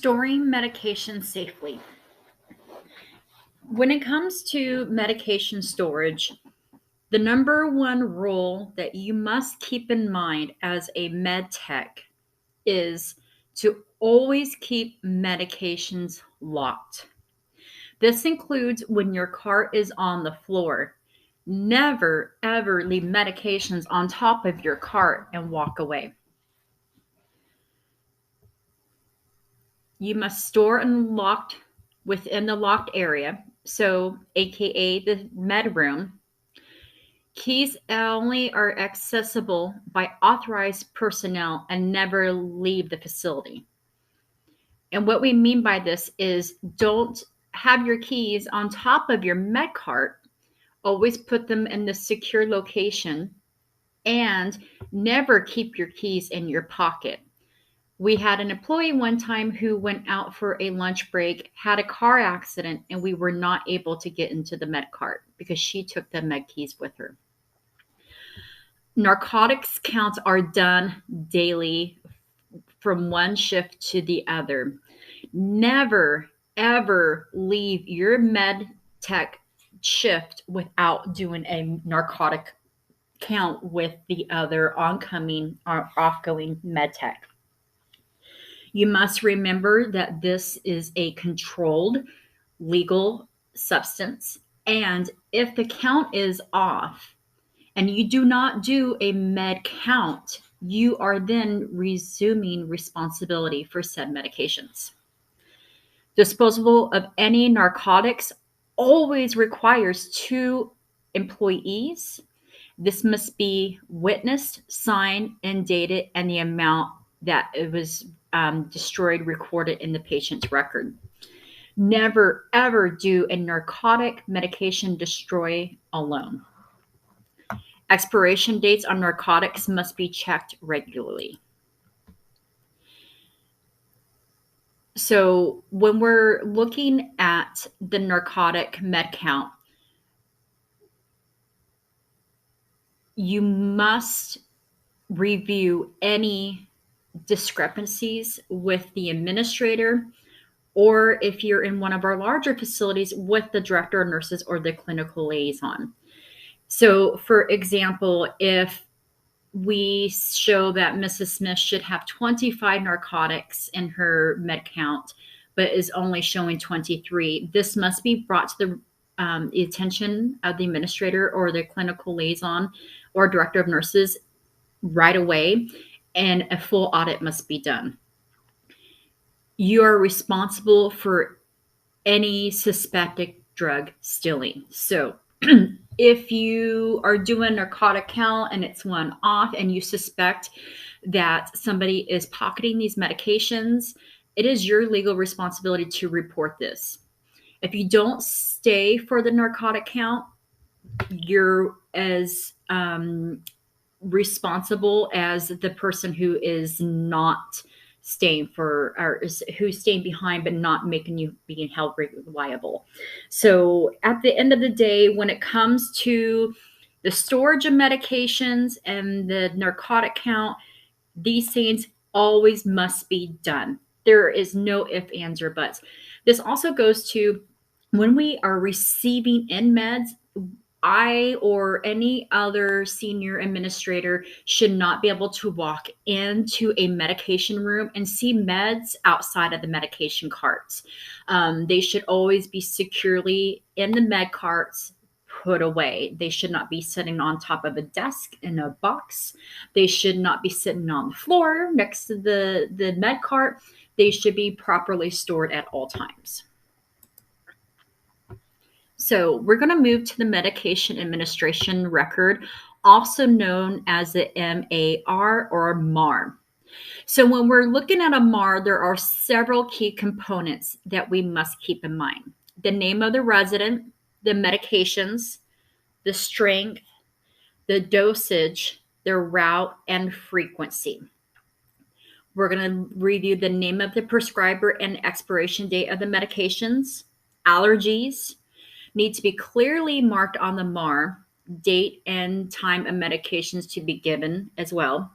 Storing medication safely. When it comes to medication storage, the number one rule that you must keep in mind as a med tech is to always keep medications locked. This includes when your cart is on the floor. Never, ever leave medications on top of your cart and walk away. You must store unlocked within the locked area, so aka the med room. Keys only are accessible by authorized personnel and never leave the facility. And what we mean by this is don't have your keys on top of your med cart. Always put them in the secure location and never keep your keys in your pocket. We had an employee one time who went out for a lunch break, had a car accident, and we were not able to get into the med cart because she took the med keys with her. Narcotics counts are done daily from one shift to the other. Never, ever leave your med tech shift without doing a narcotic count with the other oncoming or offgoing med tech. You must remember that this is a controlled legal substance. And if the count is off and you do not do a med count, you are then resuming responsibility for said medications. Disposal of any narcotics always requires 2 employees. This must be witnessed, signed, and dated, and the amount that it was destroyed recorded in the patient's record. Never, ever do a narcotic medication destroy alone. Expiration dates on narcotics must be checked regularly. So when we're looking at the narcotic med count, you must review any discrepancies with the administrator, or if you're in one of our larger facilities, with the director of nurses or the clinical liaison. So, for example, if we show that Mrs. Smith should have 25 narcotics in her med count, but is only showing 23, this must be brought to the attention of the administrator or the clinical liaison or director of nurses right away, and a full audit must be done. You are responsible for any suspected drug stealing. So if you are doing a narcotic count and it's one off and you suspect that somebody is pocketing these medications, it is your legal responsibility to report this. If you don't stay for the narcotic count, you're as responsible as the person who is not staying for, or who's staying behind but not making you being held liable. So at the end of the day, when it comes to the storage of medications and the narcotic count, these things always must be done. There is no ifs, ands, or buts. This also goes to when we are receiving in meds. I or any other senior administrator should not be able to walk into a medication room and see meds outside of the medication carts. They should always be securely in the med carts, put away. They should not be sitting on top of a desk in a box. They should not be sitting on the floor next to the med cart. They should be properly stored at all times. So we're going to move to the medication administration record, also known as the MAR or MAR. So when we're looking at a MAR, there are several key components that we must keep in mind. The name of the resident, the medications, the strength, the dosage, the route, and frequency. We're going to review the name of the prescriber and expiration date of the medications. Allergies need to be clearly marked on the MAR, date and time of medications to be given as well.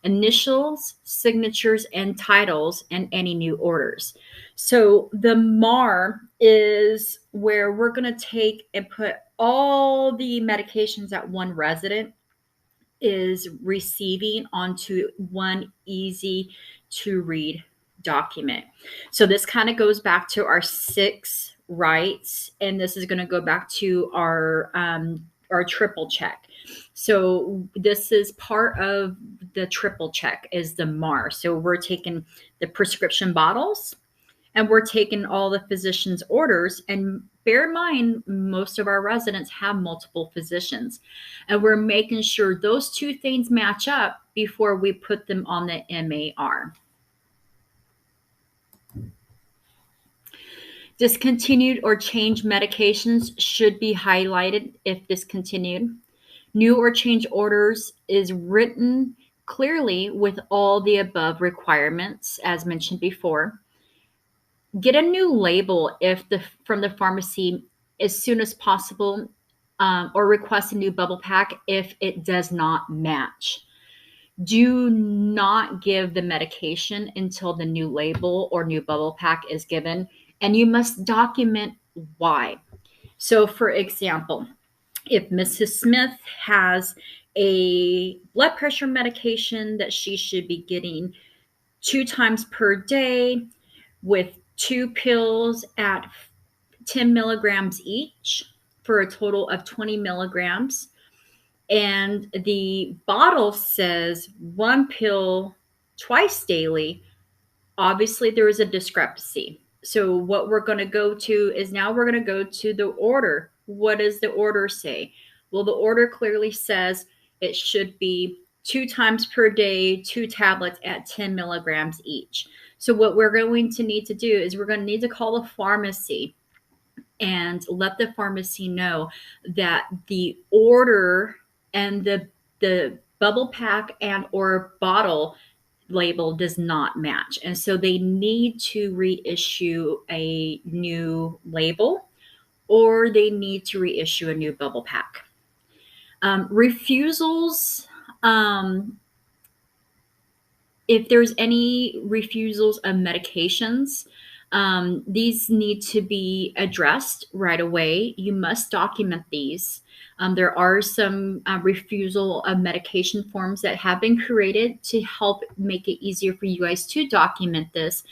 initials, signatures, and titles, and any new orders. So the MAR is where we're going to take and put all the medications that one resident is receiving onto one easy to read document. So this kind of goes back to our 6 rights, and this is going to go back to our triple check. So this is part of the triple check is the MAR. So we're taking the prescription bottles, and we're taking all the physician's orders. And bear in mind, most of our residents have multiple physicians. And we're making sure those 2 things match up before we put them on the MAR. Discontinued or changed medications should be highlighted if discontinued. New or changed orders is written clearly with all the above requirements, as mentioned before. Get a new label from the pharmacy as soon as possible, or request a new bubble pack if it does not match. Do not give the medication until the new label or new bubble pack is given, and you must document why. So, for example, if Mrs. Smith has a blood pressure medication that she should be getting 2 times per day with 2 pills at 10 milligrams each for a total of 20 milligrams. And the bottle says 1 pill twice daily. Obviously, there is a discrepancy. So what we're going to go to is now we're going to go to the order. What does the order say? Well, the order clearly says it should be 2 times per day, 2 tablets at 10 milligrams each. So what we're going to need to do is we're going to need to call the pharmacy and let the pharmacy know that the order and the bubble pack and or bottle label does not match. And so they need to reissue a new label, or they need to reissue a new bubble pack. Refusals, if there's any refusals of medications, these need to be addressed right away. You must document these. There are some refusal of medication forms that have been created to help make it easier for you guys to document this.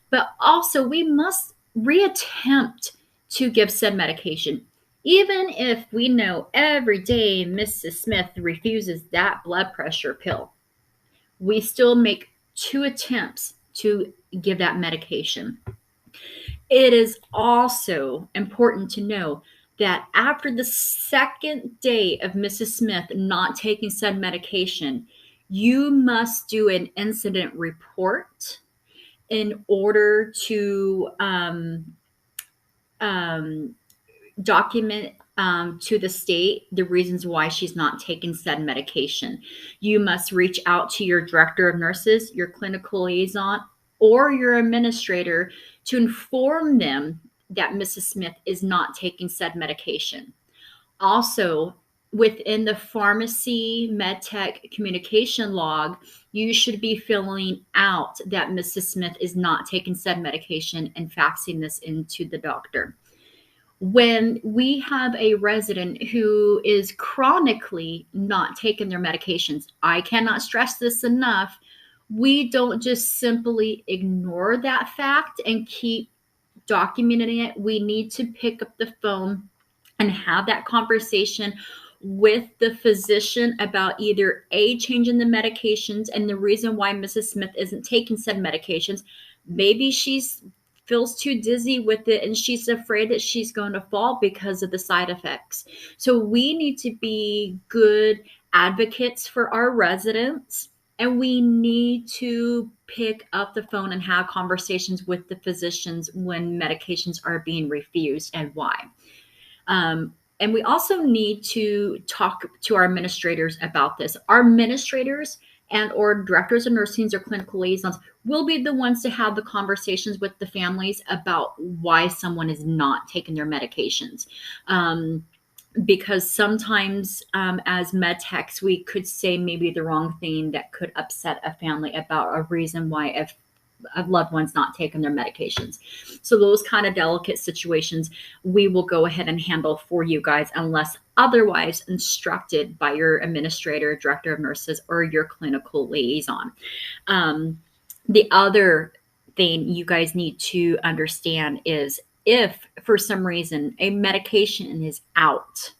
But also, we must reattempt to give said medication. Even if we know every day Mrs. Smith refuses that blood pressure pill, we still make 2 attempts to give that medication. It is also important to know that after the 2nd day of Mrs. Smith not taking said medication, you must do an incident report in order to document to the state the reasons why she's not taking said medication. You must reach out to your director of nurses, your clinical liaison, or your administrator to inform them that Mrs. Smith is not taking said medication. Also, within the pharmacy MedTech communication log, you should be filling out that Mrs. Smith is not taking said medication and faxing this into the doctor. When we have a resident who is chronically not taking their medications, I cannot stress this enough, we don't just simply ignore that fact and keep documenting it. We need to pick up the phone and have that conversation with the physician about either A, changing the medications and the reason why Mrs. Smith isn't taking said medications. Maybe she's feels too dizzy with it and she's afraid that she's going to fall because of the side effects. So we need to be good advocates for our residents, and we need to pick up the phone and have conversations with the physicians when medications are being refused and why. And we also need to talk to our administrators about this. Our administrators and or directors of nursing or clinical liaisons will be the ones to have the conversations with the families about why someone is not taking their medications. because sometimes as med techs, we could say maybe the wrong thing that could upset a family about a reason why of loved ones not taking their medications. So those kind of delicate situations, we will go ahead and handle for you guys unless otherwise instructed by your administrator, director of nurses, or your clinical liaison. The other thing you guys need to understand is if for some reason a medication is out,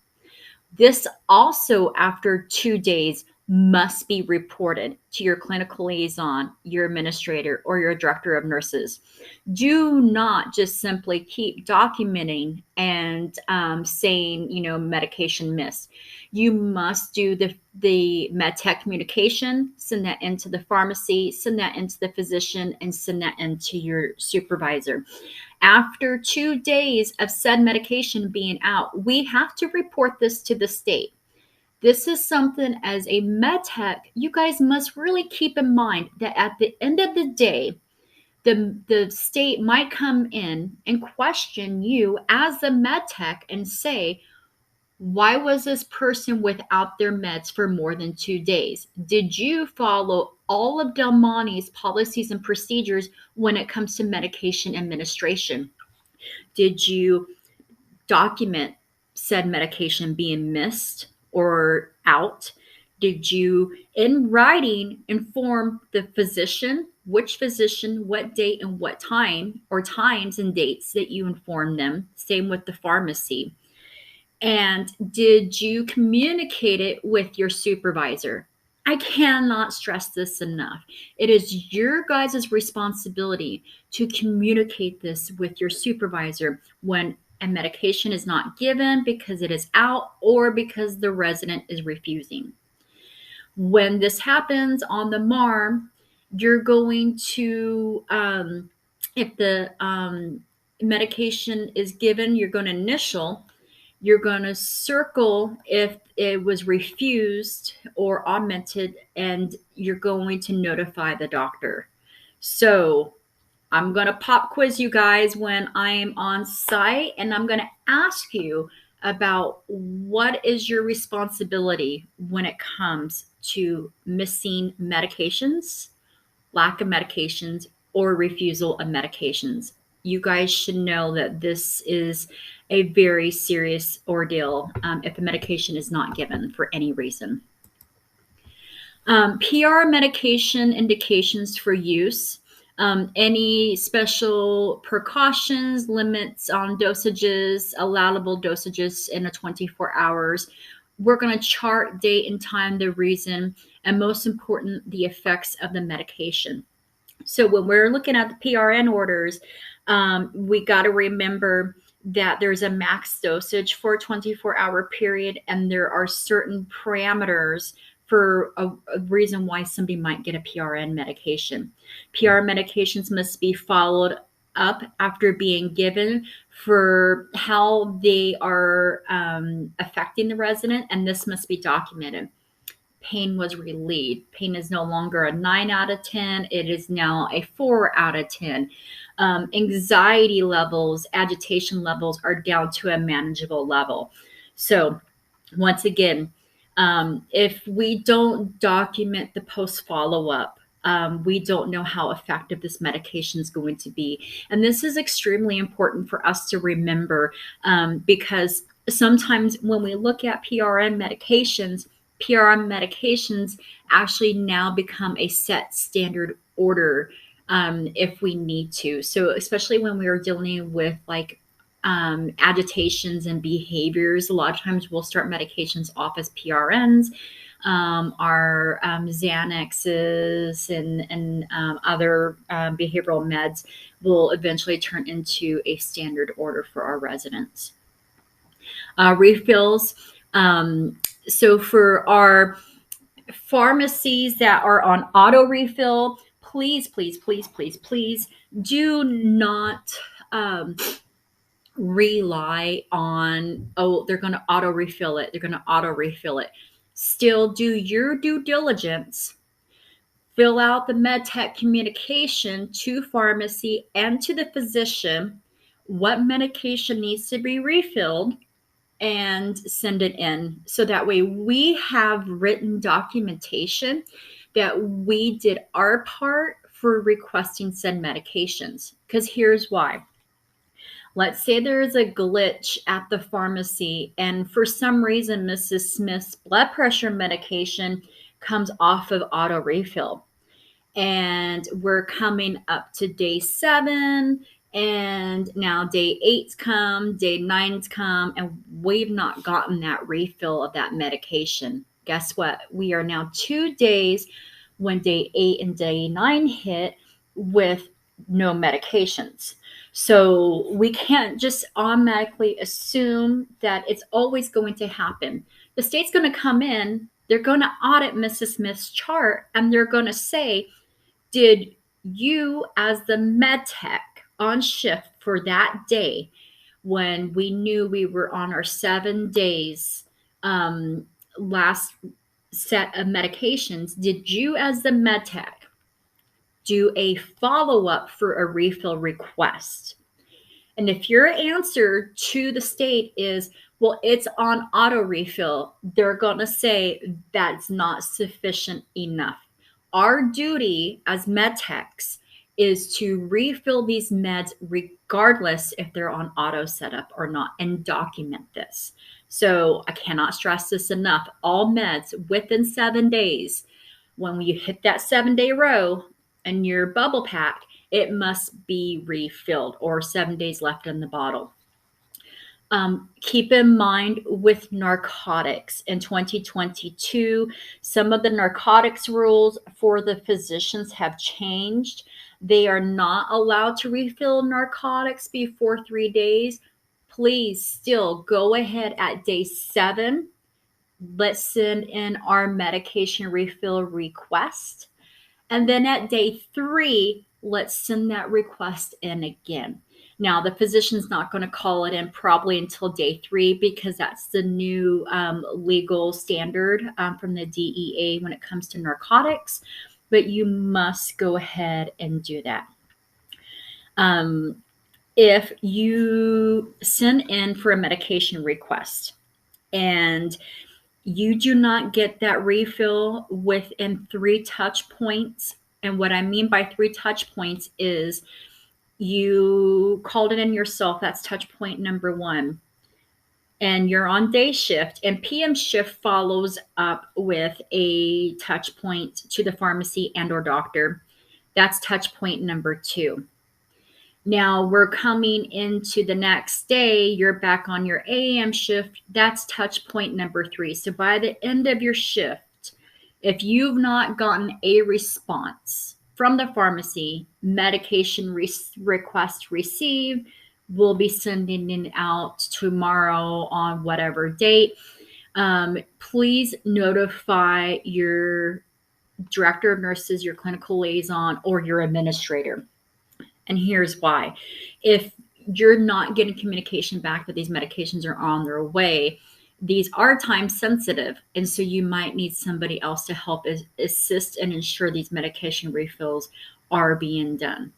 this also, after 2 days, must be reported to your clinical liaison, your administrator, or your director of nurses. Do not just simply keep documenting and saying, medication missed. You must do the MedTech communication, send that into the pharmacy, send that into the physician, and send that into your supervisor. After 2 days of said medication being out, we have to report this to the state. This is something as a med tech, you guys must really keep in mind that at the end of the day, the state might come in and question you as a med tech and say, why was this person without their meds for more than 2 days? Did you follow all of Del Monte's policies and procedures when it comes to medication administration? Did you document said medication being missed or out? Did you, in writing, inform the physician, which physician, what date, and what time, or times and dates that you informed them? Same with the pharmacy. And did you communicate it with your supervisor? I cannot stress this enough. It is your guys' responsibility to communicate this with your supervisor when a medication is not given because it is out or because the resident is refusing. When this happens on the MARM, you're going to, if the medication is given, you're going to initial. You're going to circle if it was refused or augmented, and you're going to notify the doctor. So I'm going to pop quiz you guys when I am on site, and I'm going to ask you about what is your responsibility when it comes to missing medications, lack of medications, or refusal of medications. You guys should know that this is a very serious ordeal if a medication is not given for any reason. PR medication indications for use. Any special precautions, limits on dosages, allowable dosages in a 24 hours. We're going to chart date and time, the reason, and most important, the effects of the medication. So when we're looking at the PRN orders, we got to remember that there's a max dosage for a 24-hour period, and there are certain parameters for a reason why somebody might get a PRN medication. PRN medications must be followed up after being given for how they are affecting the resident, and this must be documented. Pain was relieved. Pain is no longer a 9 out of 10. It is now a 4 out of 10. Anxiety levels, agitation levels are down to a manageable level. So once again, if we don't document the post follow-up, we don't know how effective this medication is going to be. And this is extremely important for us to remember because sometimes when we look at PRN medications actually now become a set standard order if we need to. So especially when we are dealing with like agitations and behaviors, a lot of times we'll start medications off as PRNs. Our Xanaxes and other behavioral meds will eventually turn into a standard order for our residents. Refills. So for our pharmacies that are on auto refill, please, please, please, please, please do not rely on, oh, they're going to auto refill it. They're going to auto refill it. Still do your due diligence. Fill out the MedTech communication to pharmacy and to the physician what medication needs to be refilled, and send it in. So that way we have written documentation that we did our part for requesting said medications. Because here's why. Let's say there's a glitch at the pharmacy, and for some reason, Mrs. Smith's blood pressure medication comes off of auto refill. And we're coming up to day 7, and now day 8's come, day 9's come, and we've not gotten that refill of that medication. Guess what? We are now 2 days when day 8 and day 9 hit with no medications. So we can't just automatically assume that it's always going to happen. The state's going to come in, they're going to audit Mrs. Smith's chart, and they're going to say, did you, as the med tech on shift for that day, when we knew we were on our 7 days last set of medications, did you, as the med tech, do a follow-up for a refill request? And if your answer to the state is, well, it's on auto refill, they're going to say that's not sufficient enough. Our duty as med techs is to refill these meds regardless if they're on auto setup or not, and document this. So I cannot stress this enough. All meds within 7 days, when you hit that 7-day row and your bubble pack, it must be refilled, or 7 days left in the bottle. Keep in mind with narcotics in 2022, some of the narcotics rules for the physicians have changed. They are not allowed to refill narcotics before 3 days. Please still go ahead at day 7. Let's send in our medication refill request. And then at day 3, let's send that request in again. Now, the physician's not going to call it in probably until day 3, because that's the new legal standard from the DEA when it comes to narcotics. But you must go ahead and do that. If you send in for a medication request and you do not get that refill within 3 touch points, and what I mean by 3 touch points is you called it in yourself, that's touch point number 1, and you're on day shift, and PM shift follows up with a touch point to the pharmacy and or doctor. That's touch point number 2. Now we're coming into the next day, you're back on your AM shift. That's touch point number 3. So by the end of your shift, if you've not gotten a response from the pharmacy, medication request received, we'll be sending it out tomorrow on whatever date. Please notify your director of nurses, your clinical liaison, or your administrator. And here's why. If you're not getting communication back that these medications are on their way, these are time sensitive. And so you might need somebody else to help assist and ensure these medication refills are being done.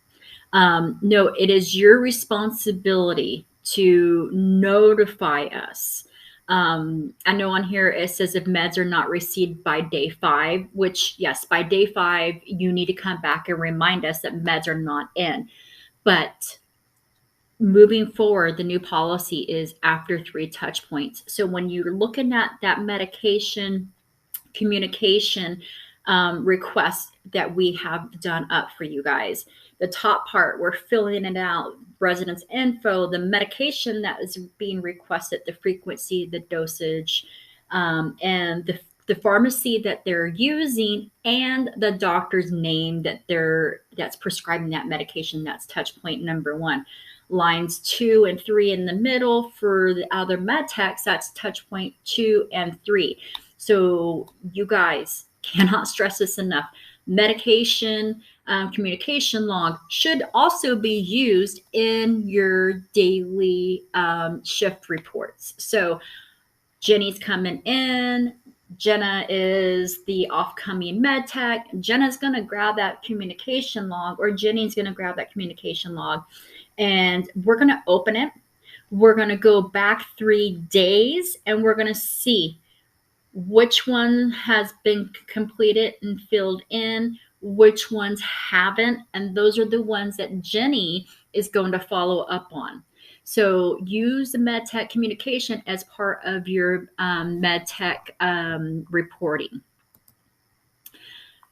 No, it is your responsibility to notify us. I know on here it says if meds are not received by day 5, which yes, by day 5, you need to come back and remind us that meds are not in. But moving forward, the new policy is after 3 touch points. So when you're looking at that medication communication request that we have done up for you guys, the top part, we're filling it out, residence info, the medication that is being requested, the frequency, the dosage, and the pharmacy that they're using, and the doctor's name that's prescribing that medication. That's touch point number 1. Lines 2 and 3 in the middle for the other med techs, that's touch point 2 and 3. So you guys cannot stress this enough. Medication communication log should also be used in your daily shift reports. So Jenny's coming in. Jenna is the off-coming med tech. Jenna's going to grab that communication log, or Jenny's going to grab that communication log, and we're going to open it. We're going to go back 3 days and we're going to see which one has been completed and filled in, which ones haven't, and those are the ones that Jenny is going to follow up on. So use the MedTech communication as part of your MedTech reporting.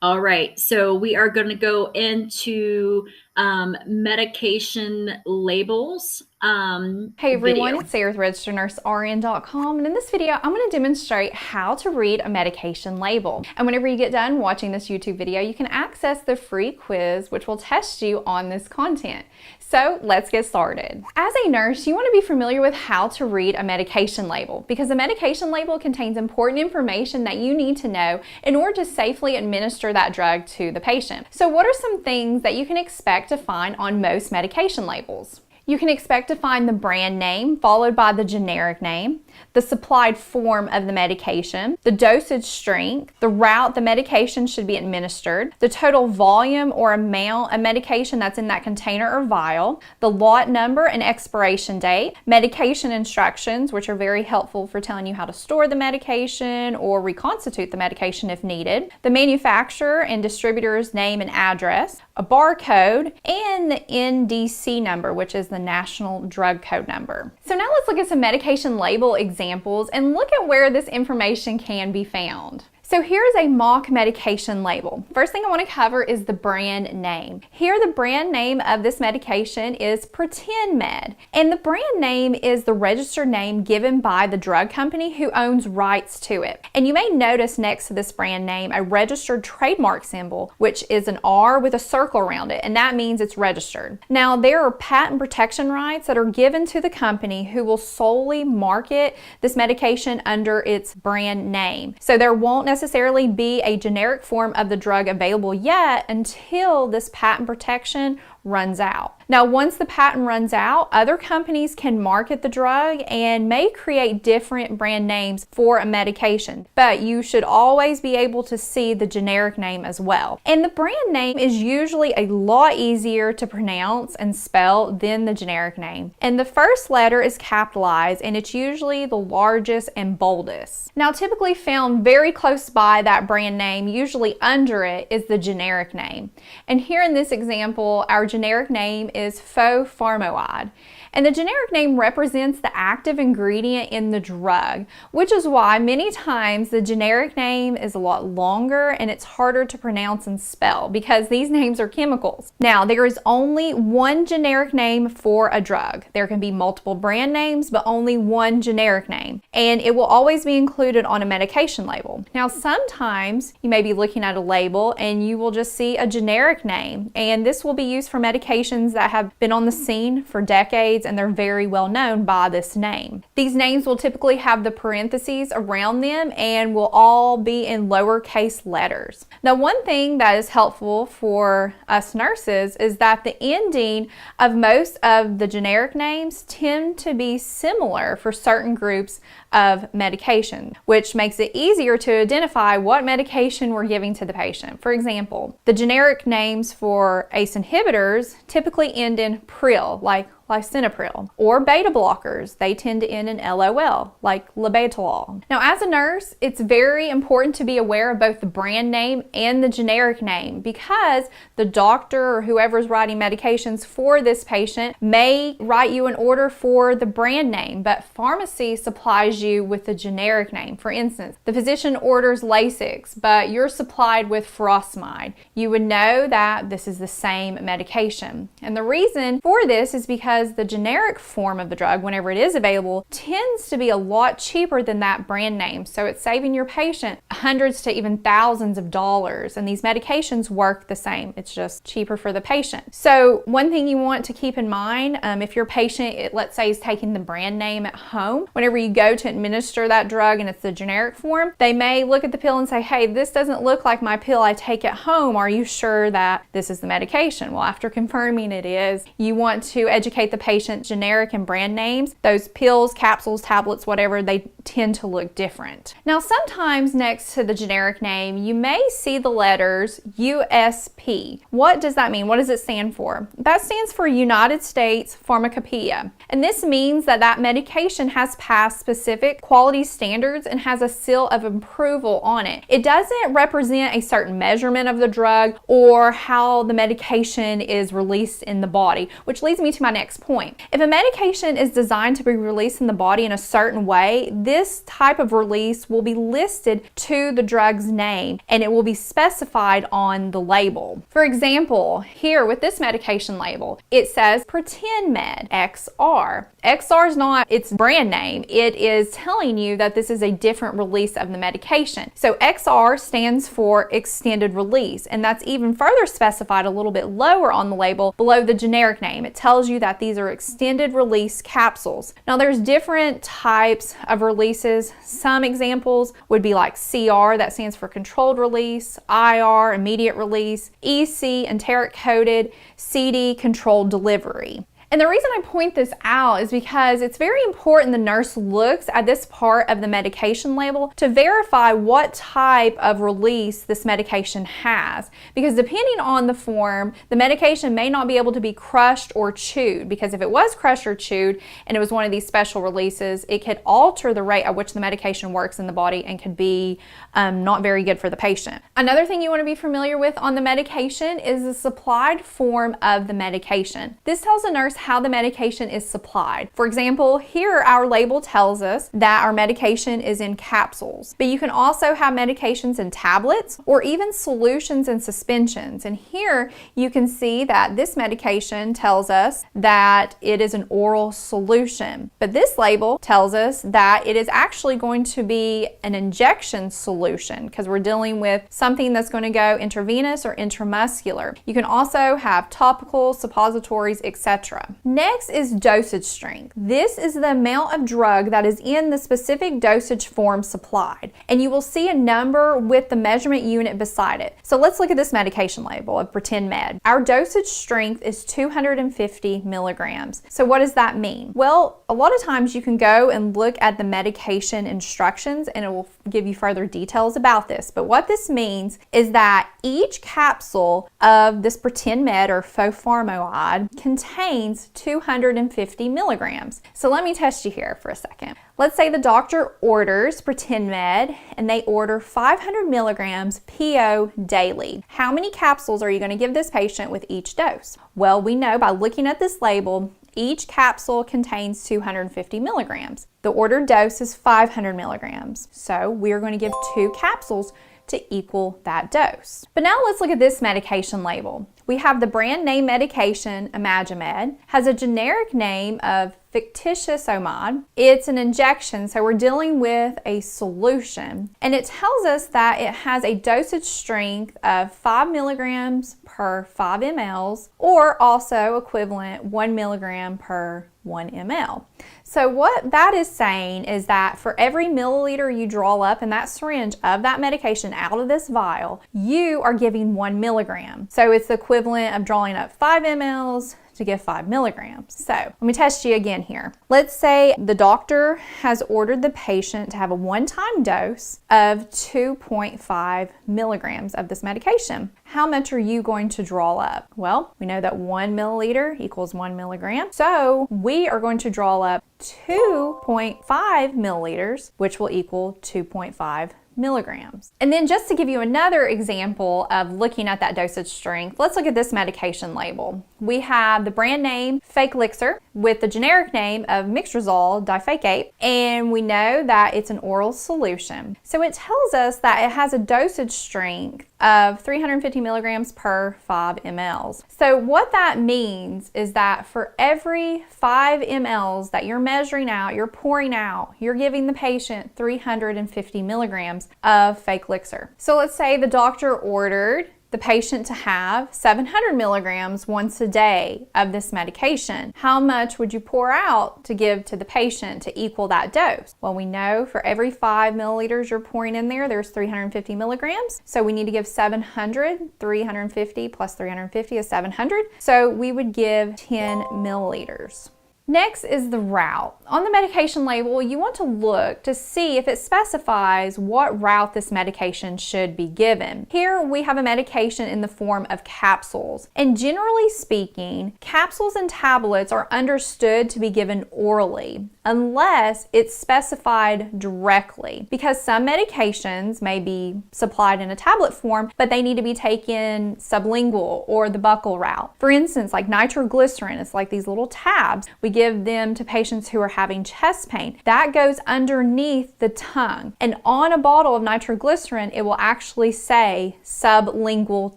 All right, so we are going to go into medication labels Hey everyone, video. it's Sarah with RegisteredNurseRN.com, and in this video I'm going to demonstrate how to read a medication label. And whenever you get done watching this YouTube video, you can access the free quiz which will test you on this content. So let's get started. As a nurse, you want to be familiar with how to read a medication label because a medication label contains important information that you need to know in order to safely administer that drug to the patient. So what are some things that you can expect to find on most medication labels? You can expect to find the brand name followed by the generic name, the supplied form of the medication, the dosage strength, the route the medication should be administered, the total volume or amount of medication that's in that container or vial, the lot number and expiration date, medication instructions, which are very helpful for telling you how to store the medication or reconstitute the medication if needed, the manufacturer and distributor's name and address, a barcode, and the NDC number, which is the National Drug Code number. So now let's look at some medication label examples and look at where this information can be found. So here's a mock medication label. First thing I want to cover is the brand name. Here the brand name of this medication is Pretend Med, and the brand name is the registered name given by the drug company who owns rights to it. And you may notice next to this brand name a registered trademark symbol, which is an R with a circle around it, and that means it's registered. Now there are patent protection rights that are given to the company who will solely market this medication under its brand name. So there won't necessarily be a generic form of the drug available yet until this patent protection runs out. Now, once the patent runs out, other companies can market the drug and may create different brand names for a medication, but you should always be able to see the generic name as well. And the brand name is usually a lot easier to pronounce and spell than the generic name. And the first letter is capitalized, and it's usually the largest and boldest. Now, typically found very close by that brand name, usually under it, is the generic name. And here in this example, our generic name is fofarmoide. And the generic name represents the active ingredient in the drug, which is why many times the generic name is a lot longer and it's harder to pronounce and spell because these names are chemicals. Now, there is only one generic name for a drug. There can be multiple brand names, but only one generic name, and it will always be included on a medication label. Now, sometimes you may be looking at a label and you will just see a generic name, and this will be used for medications that have been on the scene for decades and they're very well known by this name. These names will typically have the parentheses around them and will all be in lowercase letters. Now, one thing that is helpful for us nurses is that the ending of most of the generic names tend to be similar for certain groups of medication, which makes it easier to identify what medication we're giving to the patient. For example, the generic names for ACE inhibitors typically end in pril, like lisinopril, or beta blockers. They tend to end in LOL, like labetalol. Now, as a nurse, it's very important to be aware of both the brand name and the generic name because the doctor or whoever's writing medications for this patient may write you an order for the brand name, but pharmacy supplies you with the generic name. For instance, the physician orders Lasix, but you're supplied with furosemide. You would know that this is the same medication. And the reason for this is because the generic form of the drug, whenever it is available, tends to be a lot cheaper than that brand name. So it's saving your patient hundreds to even thousands of dollars. And these medications work the same. It's just cheaper for the patient. So one thing you want to keep in mind, if your patient, let's say, is taking the brand name at home, whenever you go to administer that drug and it's the generic form, they may look at the pill and say, hey, this doesn't look like my pill I take at home. Are you sure that this is the medication? Well, after confirming it is, you want to educate the patient generic and brand names. Those pills, capsules, tablets, whatever, they tend to look different. Now, sometimes next to the generic name, you may see the letters USP. What does that mean? What does it stand for? That stands for United States Pharmacopoeia. And this means that that medication has passed specific quality standards and has a seal of approval on it. It doesn't represent a certain measurement of the drug or how the medication is released in the body, which leads me to my next point. If a medication is designed to be released in the body in a certain way, this type of release will be listed to the drug's name and it will be specified on the label. For example, here with this medication label, it says Pretend Med XR. XR is not its brand name. It is telling you that this is a different release of the medication. So XR stands for extended release, and that's even further specified a little bit lower on the label below the generic name. It tells you that these are extended release capsules. Now there's different types of releases. Some examples would be like CR, that stands for controlled release, IR, immediate release, EC, enteric coated, CD, controlled delivery. And the reason I point this out is because it's very important the nurse looks at this part of the medication label to verify what type of release this medication has. Because depending on the form, the medication may not be able to be crushed or chewed, because if it was crushed or chewed and it was one of these special releases, it could alter the rate at which the medication works in the body and could be not very good for the patient. Another thing you want to be familiar with on the medication is the supplied form of the medication. This tells the nurse how the medication is supplied. For example, here our label tells us that our medication is in capsules, but you can also have medications in tablets or even solutions and suspensions. And here you can see that this medication tells us that it is an oral solution, but this label tells us that it is actually going to be an injection solution because we're dealing with something that's going to go intravenous or intramuscular. You can also have topical, suppositories, etc. Next is dosage strength. This is the amount of drug that is in the specific dosage form supplied. And you will see a number with the measurement unit beside it. So let's look at this medication label of Pretend Med. Our dosage strength is 250 milligrams. So what does that mean? Well, a lot of times you can go and look at the medication instructions and it will give you further details about this. But what this means is that each capsule of this Pretend Med or fopharmoid contains 250 milligrams. So let me test you here for a second. Let's say the doctor orders Pretend Med and they order 500 milligrams PO daily. How many capsules are you going to give this patient with each dose? Well, we know by looking at this label, each capsule contains 250 milligrams. The ordered dose is 500 milligrams. So we are going to give 2 capsules to equal that dose. But now let's look at this medication label. We have the brand name medication, Imagimed, has a generic name of fictitious omad. It's an injection, so we're dealing with a solution. And it tells us that it has a dosage strength of 5 milligrams per 5 mLs, or also equivalent 1 milligram per 1 ml. So what that is saying is that for every milliliter you draw up in that syringe of that medication out of this vial, you are giving 1 milligram. So it's the equivalent of drawing up 5 mLs to give 5 milligrams. So let me test you again here. Let's say the doctor has ordered the patient to have a one-time dose of 2.5 milligrams of this medication. How much are you going to draw up? Well, we know that 1 milliliter equals 1 milligram. So we are going to draw up 2.5 milliliters, which will equal 2.5 milligrams. And then just to give you another example of looking at that dosage strength, let's look at this medication label. We have the brand name Fake Elixir with the generic name of Mixtrazole difecate, and we know that it's an oral solution. So it tells us that it has a dosage strength of 350 milligrams per 5 mLs. So what that means is that for every 5 mLs that you're measuring out, you're pouring out, you're giving the patient 350 milligrams of Fake Elixir. So let's say the doctor ordered the patient to have 700 milligrams once a day of this medication. How much would you pour out to give to the patient to equal that dose? Well, we know for every 5 milliliters you're pouring in there, there's 350 milligrams. So we need to give 700, 350 plus 350 is 700. So we would give 10 milliliters. Next is the route. On the medication label, you want to look to see if it specifies what route this medication should be given. Here we have a medication in the form of capsules. And generally speaking, capsules and tablets are understood to be given orally unless it's specified directly, because some medications may be supplied in a tablet form, but they need to be taken sublingual or the buccal route. For instance, like nitroglycerin, it's like these little tabs. We give them to patients who are having chest pain. That goes underneath the tongue. And on a bottle of nitroglycerin, it will actually say sublingual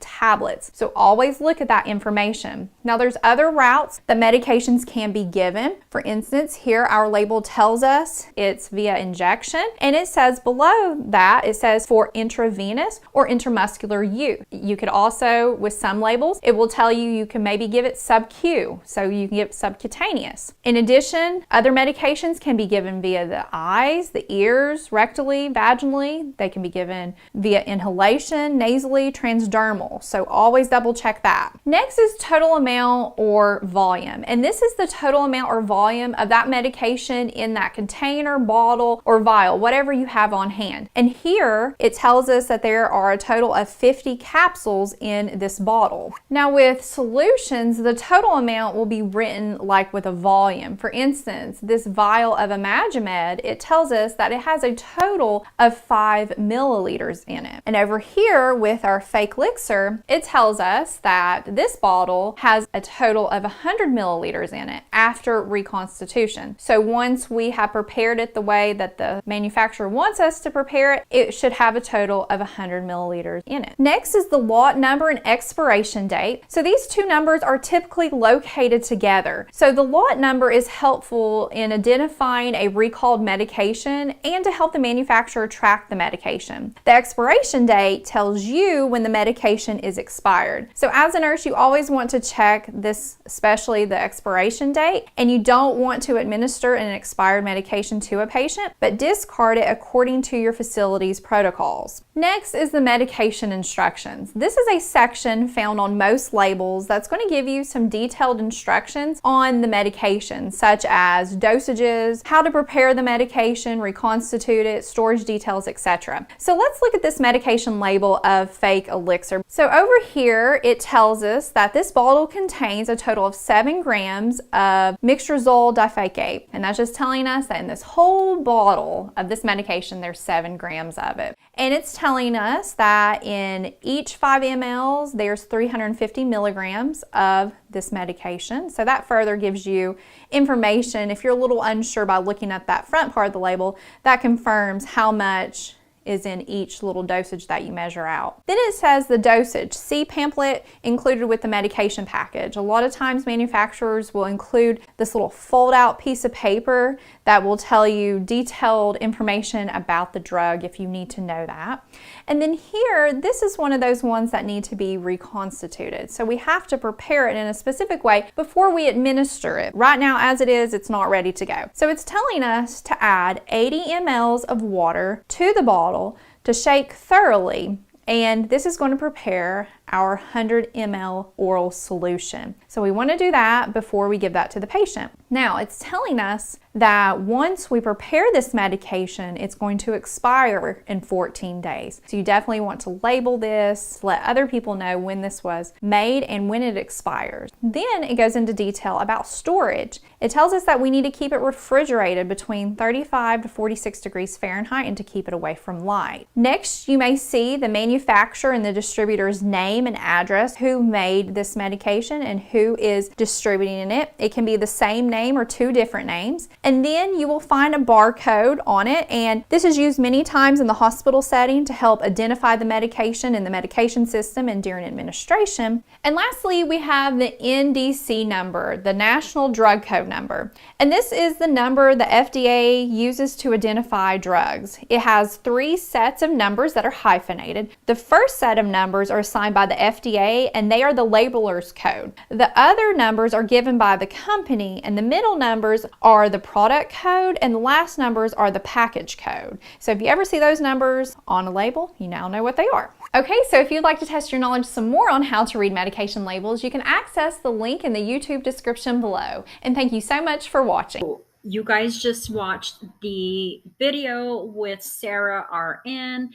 tablets. So always look at that information. Now there's other routes that medications can be given. For instance, here our label tells us it's via injection, and it says below that, it says for intravenous or intramuscular use. You could also, with some labels, it will tell you can maybe give it sub-Q, so you can give it subcutaneous. In addition, other medications can be given via the eyes, the ears, rectally, vaginally. They can be given via inhalation, nasally, transdermal. So always double check that. Next is total amount or volume. And this is the total amount or volume of that medication in that container, bottle, or vial, whatever you have on hand. And here it tells us that there are a total of 50 capsules in this bottle. Now with solutions, the total amount will be written like with a volume. For instance, this vial of Imagimed, it tells us that it has a total of 5 milliliters in it. And over here with our fake elixir, it tells us that this bottle has a total of 100 milliliters in it after reconstitution. So once we have prepared it the way that the manufacturer wants us to prepare it, it should have a total of 100 milliliters in it. Next is the lot number and expiration date. So these two numbers are typically located together. So the lot number is helpful in identifying a recalled medication and to help the manufacturer track the medication. The expiration date tells you when the medication is expired. So as a nurse, you always want to check this, especially the expiration date, and you don't want to administer an expired medication to a patient, but discard it according to your facility's protocols. Next is the medication instructions. This is a section found on most labels that's going to give you some detailed instructions on the medication, such as dosages, how to prepare the medication, reconstitute it, storage details, etc. So let's look at this medication label of fake elixir. So over here, it tells us that this bottle contains a total of 7 grams of mixtrazole difecate. And that's just telling us that in this whole bottle of this medication, there's 7 grams of it. And it's telling us that in each 5 mLs, there's 350 milligrams of this medication. So that further gives you information. If you're a little unsure by looking at that front part of the label, that confirms how much is in each little dosage that you measure out. Then it says the dosage. See pamphlet included with the medication package. A lot of times manufacturers will include this little fold out piece of paper that will tell you detailed information about the drug if you need to know that. And then here, this is one of those ones that need to be reconstituted. So we have to prepare it in a specific way before we administer it. Right now, as it is, it's not ready to go. So it's telling us to add 80 mLs of water to the bottle to shake thoroughly, and this is going to prepare our 100 ml oral solution. So we want to do that before we give that to the patient. Now it's telling us that once we prepare this medication, it's going to expire in 14 days. So you definitely want to label this, let other people know when this was made and when it expires. Then it goes into detail about storage. It tells us that we need to keep it refrigerated between 35 to 46 degrees Fahrenheit and to keep it away from light. Next, you may see the manufacturer and the distributor's name and address, who made this medication and who is distributing it. It can be the same name or 2 different names. And then you will find a barcode on it, and this is used many times in the hospital setting to help identify the medication in the medication system and during administration. And lastly, we have the NDC number, the National Drug Code number. And this is the number the FDA uses to identify drugs. It has 3 sets of numbers that are hyphenated. The first set of numbers are assigned by by the FDA, and they are the labeler's code. The other numbers are given by the company, and the middle numbers are the product code, and the last numbers are the package code. So if you ever see those numbers on a label, you now know what they are. Okay, so if you'd like to test your knowledge some more on how to read medication labels, you can access the link in the YouTube description below. And thank you so much for watching. You guys just watched the video with Sarah RN,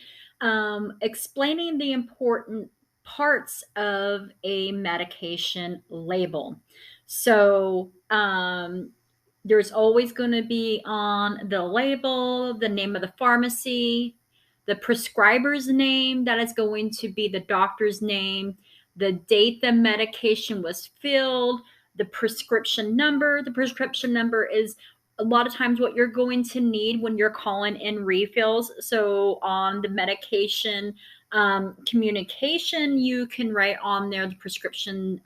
explaining the important parts of a medication label. So there's always going to be on the label the name of the pharmacy, the prescriber's name, that is going to be the doctor's name, the date the medication was filled, the prescription number. The prescription number is a lot of times what you're going to need when you're calling in refills. So on the medication communication, you can write on there the prescription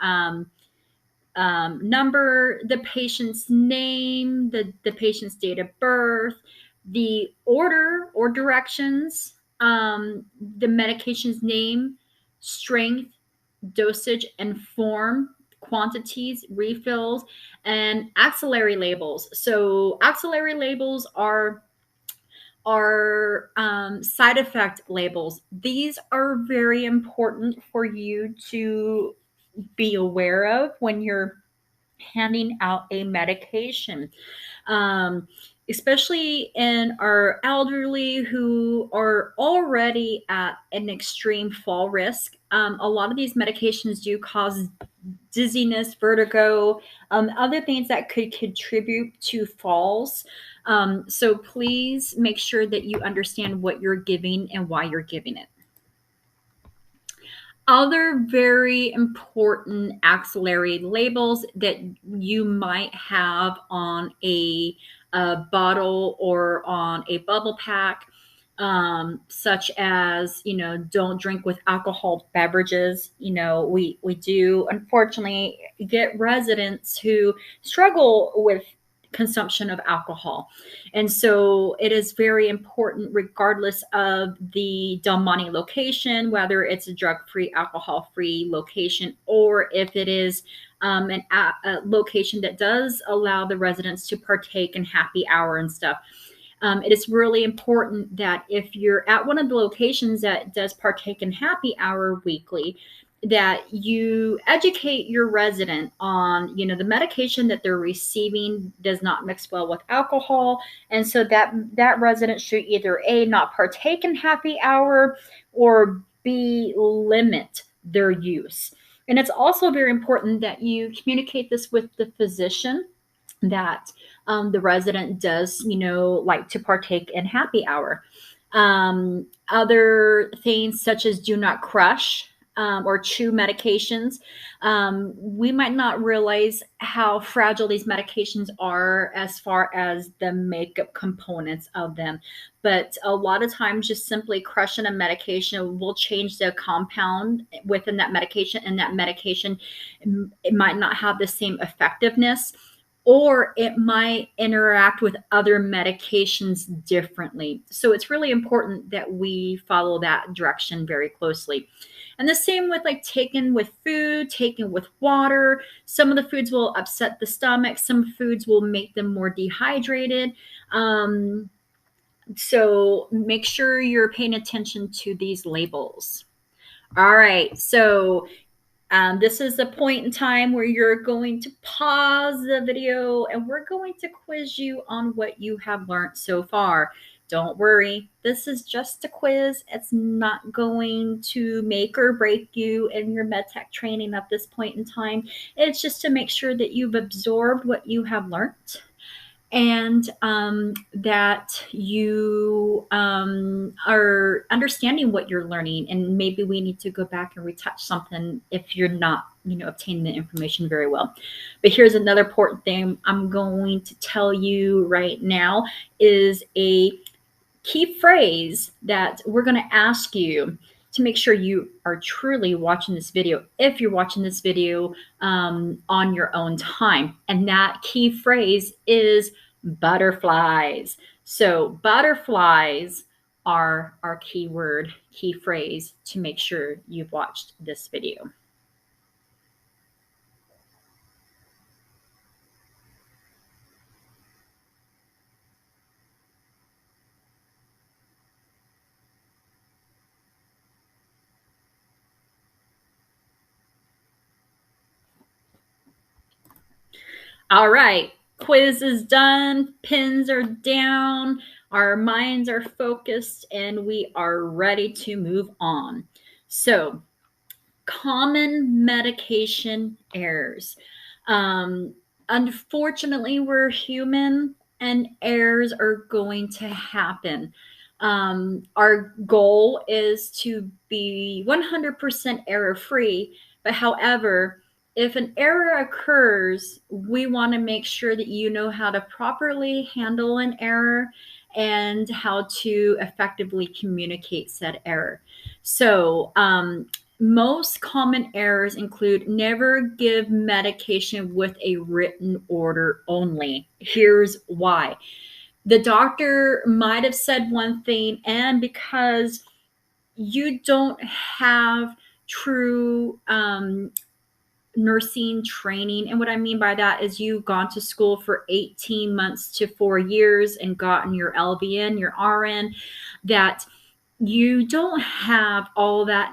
number, the patient's name, the patient's date of birth, the order or directions, the medication's name, strength, dosage, and form, quantities, refills, and axillary labels. So axillary labels are side effect labels. These are very important for you to be aware of when you're handing out a medication, um, especially in our elderly who are already at an extreme fall risk. A lot of these medications do cause dizziness, vertigo, other things that could contribute to falls. So please make sure that you understand what you're giving and why you're giving it. Other very important axillary labels that you might have on a bottle or on a bubble pack, such as, don't drink with alcohol beverages. We do unfortunately get residents who struggle with consumption of alcohol. And so it is very important, regardless of the Del Monte location, whether it's a drug-free, alcohol-free location, or if it is a location that does allow the residents to partake in happy hour and stuff. It is really important that if you're at one of the locations that does partake in happy hour weekly, that you educate your resident on, the medication that they're receiving does not mix well with alcohol. And so that resident should either A, not partake in happy hour, or B, limit their use. And it's also very important that you communicate this with the physician, that the resident does, like to partake in happy hour. Other things such as do not crush or chew medications. We might not realize how fragile these medications are as far as the makeup components of them. But a lot of times, just simply crushing a medication will change the compound within that medication, and that medication, it might not have the same effectiveness, or it might interact with other medications differently. So it's really important that we follow that direction very closely. And the same with like taken with food, taken with water. Some of the foods will upset the stomach. Some foods will make them more dehydrated. So make sure you're paying attention to these labels. All right, so this is a point in time where you're going to pause the video and we're going to quiz you on what you have learned so far. Don't worry, this is just a quiz. It's not going to make or break you in your MedTech training at this point in time. It's just to make sure that you've absorbed what you have learned, and that you are understanding what you're learning. And maybe we need to go back and retouch something if you're not, obtaining the information very well. But here's another important thing I'm going to tell you right now is a key phrase that we're going to ask you to make sure you are truly watching this video, if you're watching this video on your own time. And that key phrase is butterflies. So butterflies are our keyword key phrase to make sure you've watched this video. All right, quiz is done, pins are down, our minds are focused, and we are ready to move on. So, common medication errors. Um, Unfortunately, we're human and errors are going to happen. Our goal is to be 100% error free, but however, if an error occurs, we want to make sure that you know how to properly handle an error and how to effectively communicate said error. So, most common errors include never give medication with a written order only. Here's why. The doctor might have said one thing, and because you don't have true nursing training, and what I mean by that is you've gone to school for 18 months to 4 years and gotten your LVN, your RN, that you don't have all that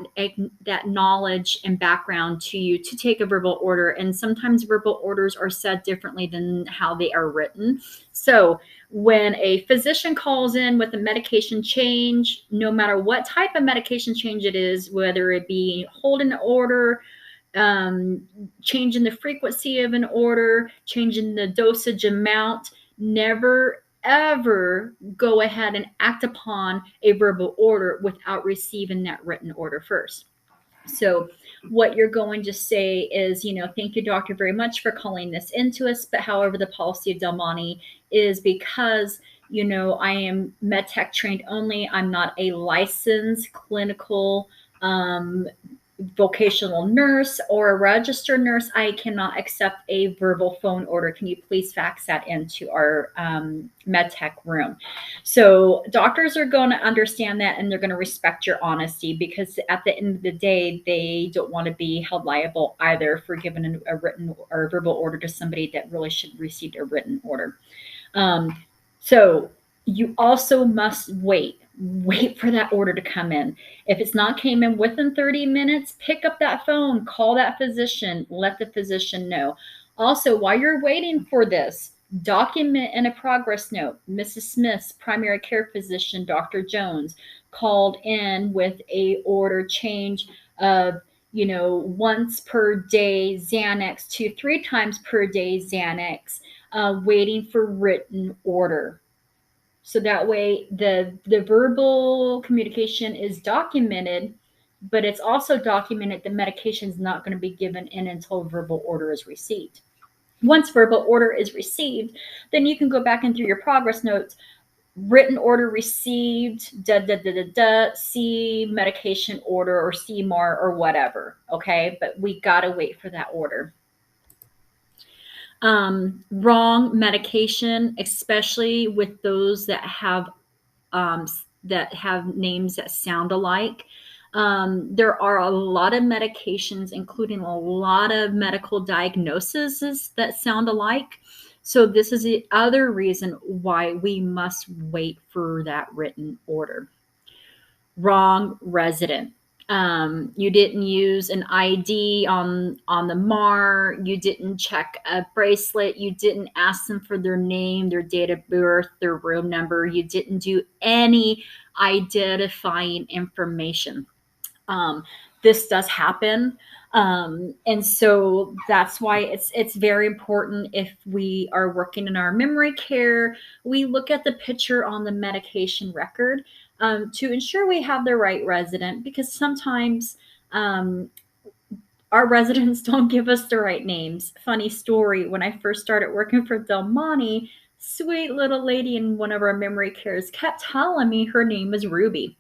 knowledge and background to you to take a verbal order, and sometimes verbal orders are said differently than how they are written. So when a physician calls in with a medication change, no matter what type of medication change it is, whether it be holding an order, um, changing the frequency of an order, changing the dosage amount, never ever go ahead and act upon a verbal order without receiving that written order first. So, what you're going to say is, thank you, doctor, very much for calling this into us. But however, the policy of Del Monte is because, I am MedTech trained only. I'm not a licensed clinical vocational nurse or a registered nurse. I cannot accept a verbal phone order. Can you please fax that into our MedTech room? So doctors are going to understand that, and they're going to respect your honesty, because at the end of the day, they don't want to be held liable either for giving a written or a verbal order to somebody that really should receive a written order. So you also must wait for that order to come in. If it's not came in within 30 minutes, pick up that phone, call that physician, let the physician know. Also, while you're waiting for this, document in a progress note, Mrs. Smith's primary care physician, Dr. Jones, called in with a order change of once per day Xanax to 3 times per day Xanax, waiting for written order. So that way the verbal communication is documented, but it's also documented the medication is not going to be given in until verbal order is received. Once verbal order is received, then you can go back and through your progress notes, written order received, C medication order or CMAR or whatever. Okay, but we got to wait for that order. Wrong medication, especially with those um, that have names that sound alike. There are a lot of medications, including a lot of medical diagnoses that sound alike. So this is the other reason why we must wait for that written order. Wrong resident. You didn't use an ID on the MAR. You didn't check a bracelet. You didn't ask them for their name, their date of birth, their room number. You didn't do any identifying information. Um, this does happen. And so that's why it's very important, if we are working in our memory care, we look at the picture on the medication record, to ensure we have the right resident, because sometimes our residents don't give us the right names. Funny story, when I first started working for Del Monte, sweet little lady in one of our memory cares kept telling me her name was Ruby.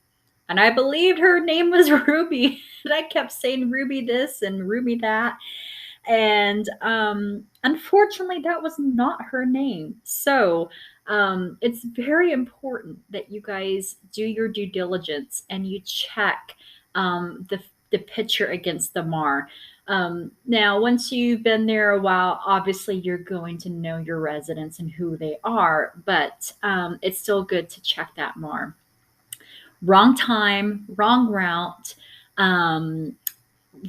And I believed her name was Ruby. And I kept saying Ruby this and Ruby that. And unfortunately, that was not her name. So It's very important that you guys do your due diligence and you check the picture against the MAR. Now, once you've been there a while, obviously you're going to know your residents and who they are, but it's still good to check that MAR. Wrong time, wrong route, um,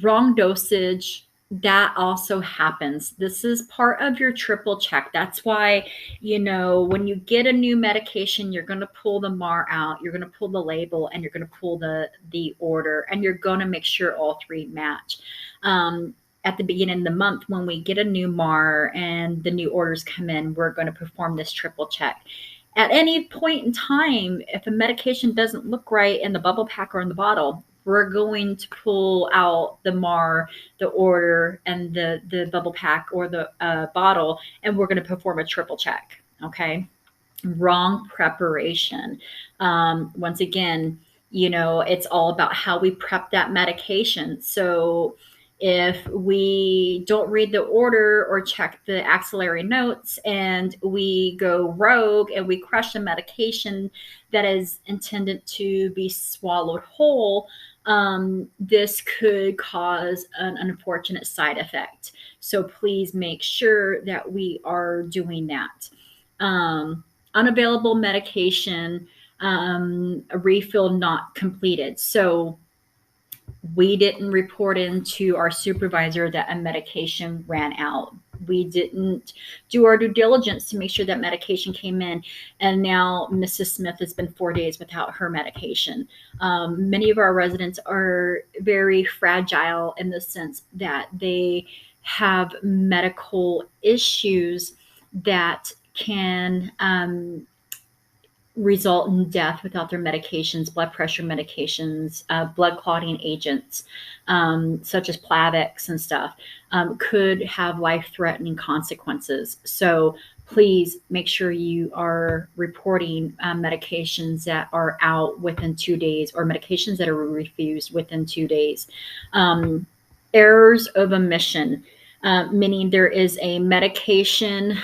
wrong dosage, that also happens. This is part of your triple check. That's why, when you get a new medication, you're going to pull the MAR out, you're going to pull the label, and you're going to pull the order, and you're going to make sure all three match. At the beginning of the month, when we get a new MAR and the new orders come in, we're going to perform this triple check. At any point in time, if a medication doesn't look right in the bubble pack or in the bottle, we're going to pull out the MAR, the order, and the bubble pack or the bottle, and we're going to perform a triple check. Okay. Wrong preparation. Once again, it's all about how we prep that medication. So if we don't read the order or check the axillary notes and we go rogue and we crush a medication that is intended to be swallowed whole, this could cause an unfortunate side effect. So please make sure that we are doing that. Unavailable medication, a refill not completed. So we didn't report into our supervisor that a medication ran out. We didn't do our due diligence to make sure that medication came in. And now Mrs. Smith has been 4 days without her medication. Many of our residents are very fragile in the sense that they have medical issues that can result in death without their medications, blood pressure medications, blood clotting agents, such as Plavix and stuff, could have life-threatening consequences. So please make sure you are reporting medications that are out within 2 days or medications that are refused within 2 days. Errors of omission, meaning there is a medication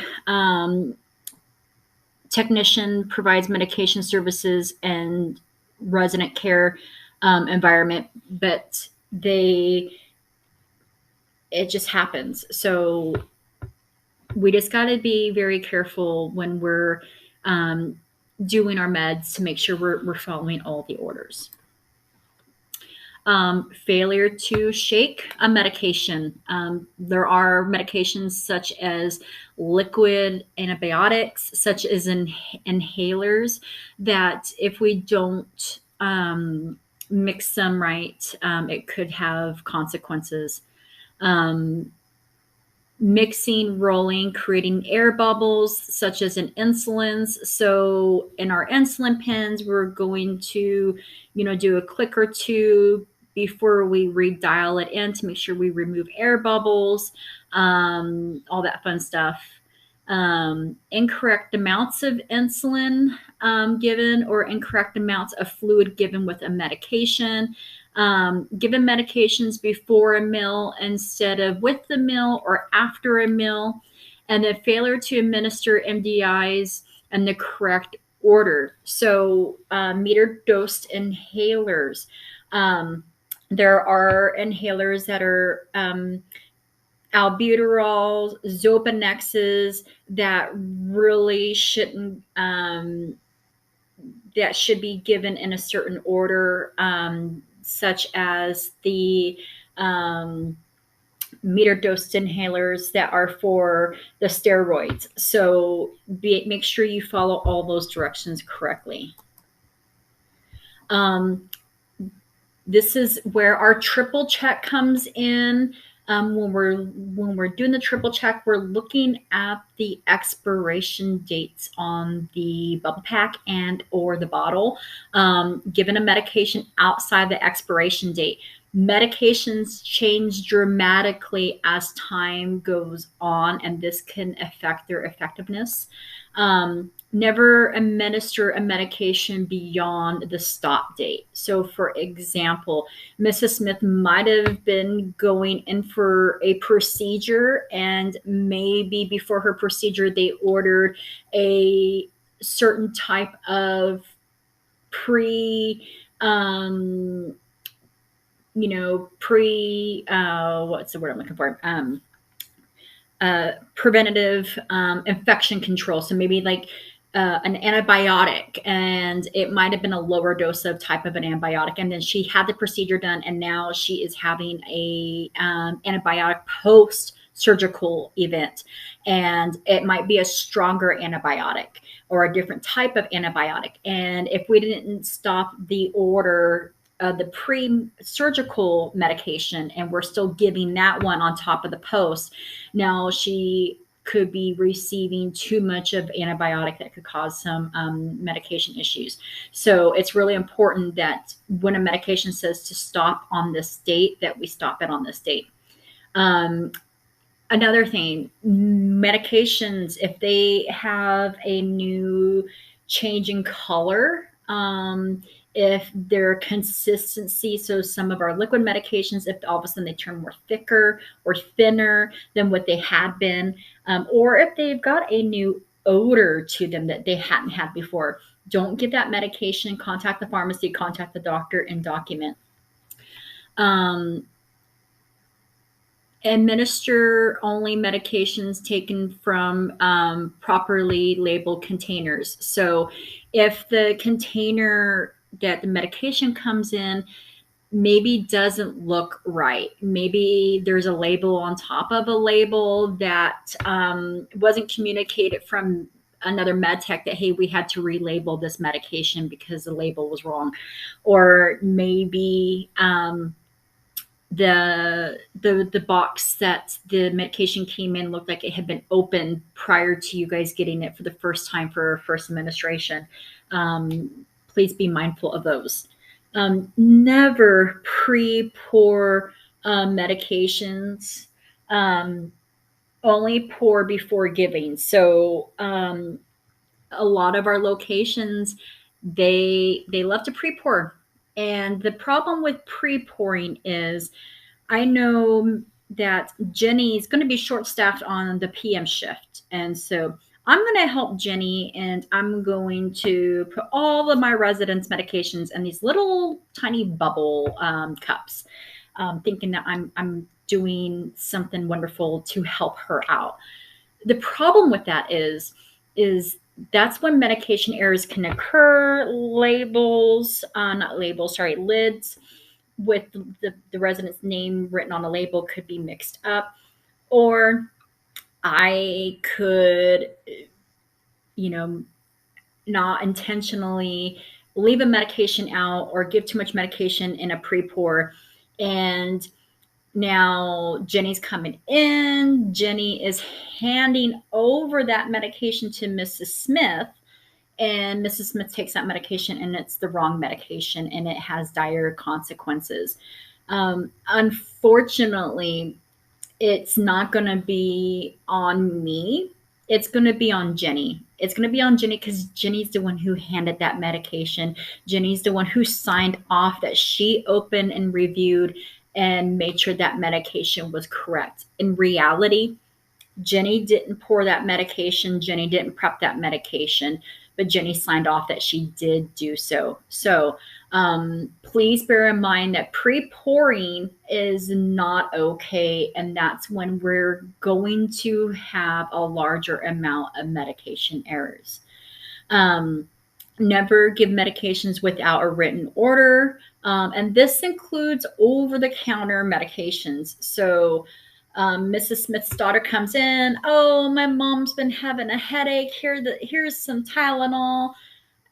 technician provides medication services and resident care environment, but it just happens. So we just got to be very careful when we're doing our meds to make sure we're following all the orders. Failure to shake a medication. There are medications such as liquid antibiotics, such as inhalers, that if we don't mix them right, it could have consequences. Mixing, rolling, creating air bubbles, such as in insulins. So in our insulin pens, we're going to, do a click or two before we redial it in to make sure we remove air bubbles, all that fun stuff. Incorrect amounts of insulin given or incorrect amounts of fluid given with a medication. Given medications before a meal instead of with the meal or after a meal, and then failure to administer MDIs in the correct order. So meter dosed inhalers. There are inhalers that are albuterol, Zopanexes that really shouldn't, that should be given in a certain order, such as the meter dosed inhalers that are for the steroids. So make sure you follow all those directions correctly. This is where our triple check comes in. When we're doing the triple check, we're looking at the expiration dates on the bubble pack and or the bottle. Given a medication outside the expiration date, medications change dramatically as time goes on, and this can affect their effectiveness. Never administer a medication beyond the stop date. So, for example, Mrs. Smith might have been going in for a procedure, and maybe before her procedure, they ordered a certain type of pre um, what's the word I'm looking for? Preventative infection control. So maybe like an antibiotic, and it might have been a lower dose of type of an antibiotic, and then she had the procedure done, and now she is having a antibiotic post surgical event, and it might be a stronger antibiotic or a different type of antibiotic. And if we didn't stop the order the pre-surgical medication, and we're still giving that one on top of the post, now she could be receiving too much of antibiotic that could cause some medication issues. So it's really important that when a medication says to stop on this date, that we stop it on this date. Um, Another thing, medications, if they have a new change in color, if their consistency, so some of our liquid medications, if all of a sudden they turn more thicker or thinner than what they had been, or if they've got a new odor to them that they hadn't had before, don't give that medication. Contact the pharmacy, contact the doctor, and document. Um, Administer only medications taken from properly labeled containers. So if the container that the medication comes in maybe doesn't look right, maybe there's a label on top of a label that wasn't communicated from another med tech that, hey, we had to relabel this medication because the label was wrong, or maybe the box that the medication came in looked like it had been opened prior to you guys getting it for the first time for first administration. Please be mindful of those. Never pre-pour medications. Only pour before giving. So a lot of our locations, they love to pre-pour, and the problem with pre-pouring is, I know that Jenny's going to be short staffed on the PM shift. And so I'm going to help Jenny, and I'm going to put all of my residents' medications in these little tiny bubble cups, thinking that I'm doing something wonderful to help her out. The problem with that is that's when medication errors can occur. Not labels, sorry, lids with the resident's name written on a label could be mixed up, or I could, not intentionally leave a medication out or give too much medication in a pre-pour. And now Jenny's coming in. Jenny is handing over that medication to Mrs. Smith, and Mrs. Smith takes that medication, and it's the wrong medication, and it has dire consequences. Unfortunately, it's not going to be on me. It's going to be on Jenny. It's going to be on Jenny because Jenny's the one who handed that medication. Jenny's the one who signed off that she opened and reviewed and made sure that medication was correct. In reality, Jenny didn't pour that medication. Jenny didn't prep that medication, but Jenny signed off that she did do so. So please bear in mind that pre-pouring is not okay, and that's when we're going to have a larger amount of medication errors. Never give medications without a written order, and this includes over-the-counter medications. So Mrs. Smith's daughter comes in. Oh, my mom's been having a headache. Here's some Tylenol.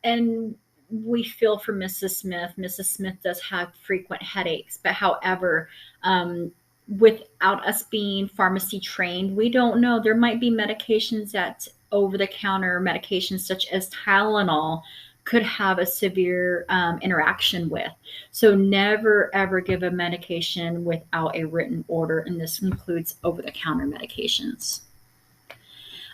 And we feel for Mrs. Smith. Mrs. Smith does have frequent headaches, but however, without us being pharmacy trained, we don't know. There might be medications that over-the-counter medications such as Tylenol could have a severe interaction with. So never ever give a medication without a written order, and this includes over-the-counter medications.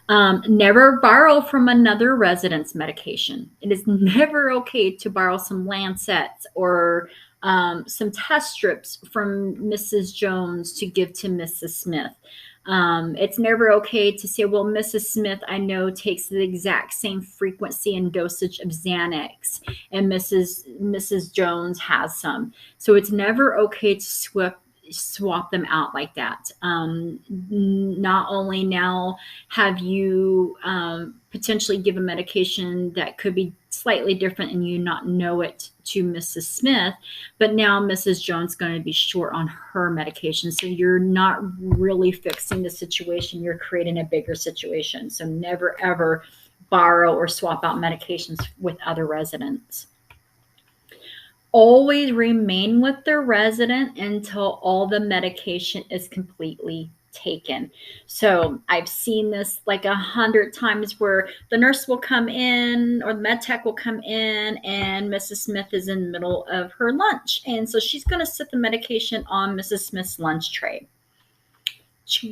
Never borrow from another resident's medication. It is never okay to borrow some Lancets or some test strips from Mrs. Jones to give to Mrs. Smith. It's never okay to say, well, Mrs. Smith, I know, takes the exact same frequency and dosage of Xanax, and Mrs. Jones has some. So it's never okay to swap them out like that. Not only now have you potentially given medication that could be slightly different and you not know it to Mrs. Smith, but now Mrs. Jones is going to be short on her medication. So you're not really fixing the situation, you're creating a bigger situation. So never ever borrow or swap out medications with other residents. Always remain with the resident until all the medication is completely taken. So I've seen this like 100 times where the nurse will come in or the med tech will come in and Mrs. Smith is in the middle of her lunch. And so she's going to sit the medication on Mrs. Smith's lunch tray.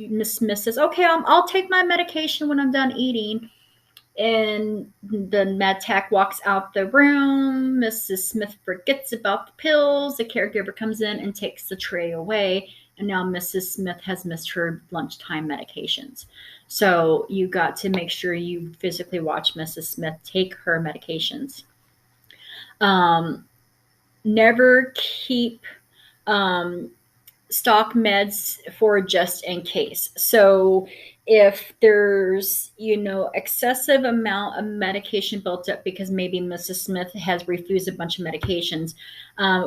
Miss Smith says, okay, I'll take my medication when I'm done eating. And the med tech walks out the room. Mrs. Smith forgets about the pills. The caregiver comes in and takes the tray away. And now Mrs. Smith has missed her lunchtime medications. So you got to make sure you physically watch Mrs. Smith take her medications. Never keep stock meds for just in case. So if there's, excessive amount of medication built up because maybe Mrs. Smith has refused a bunch of medications,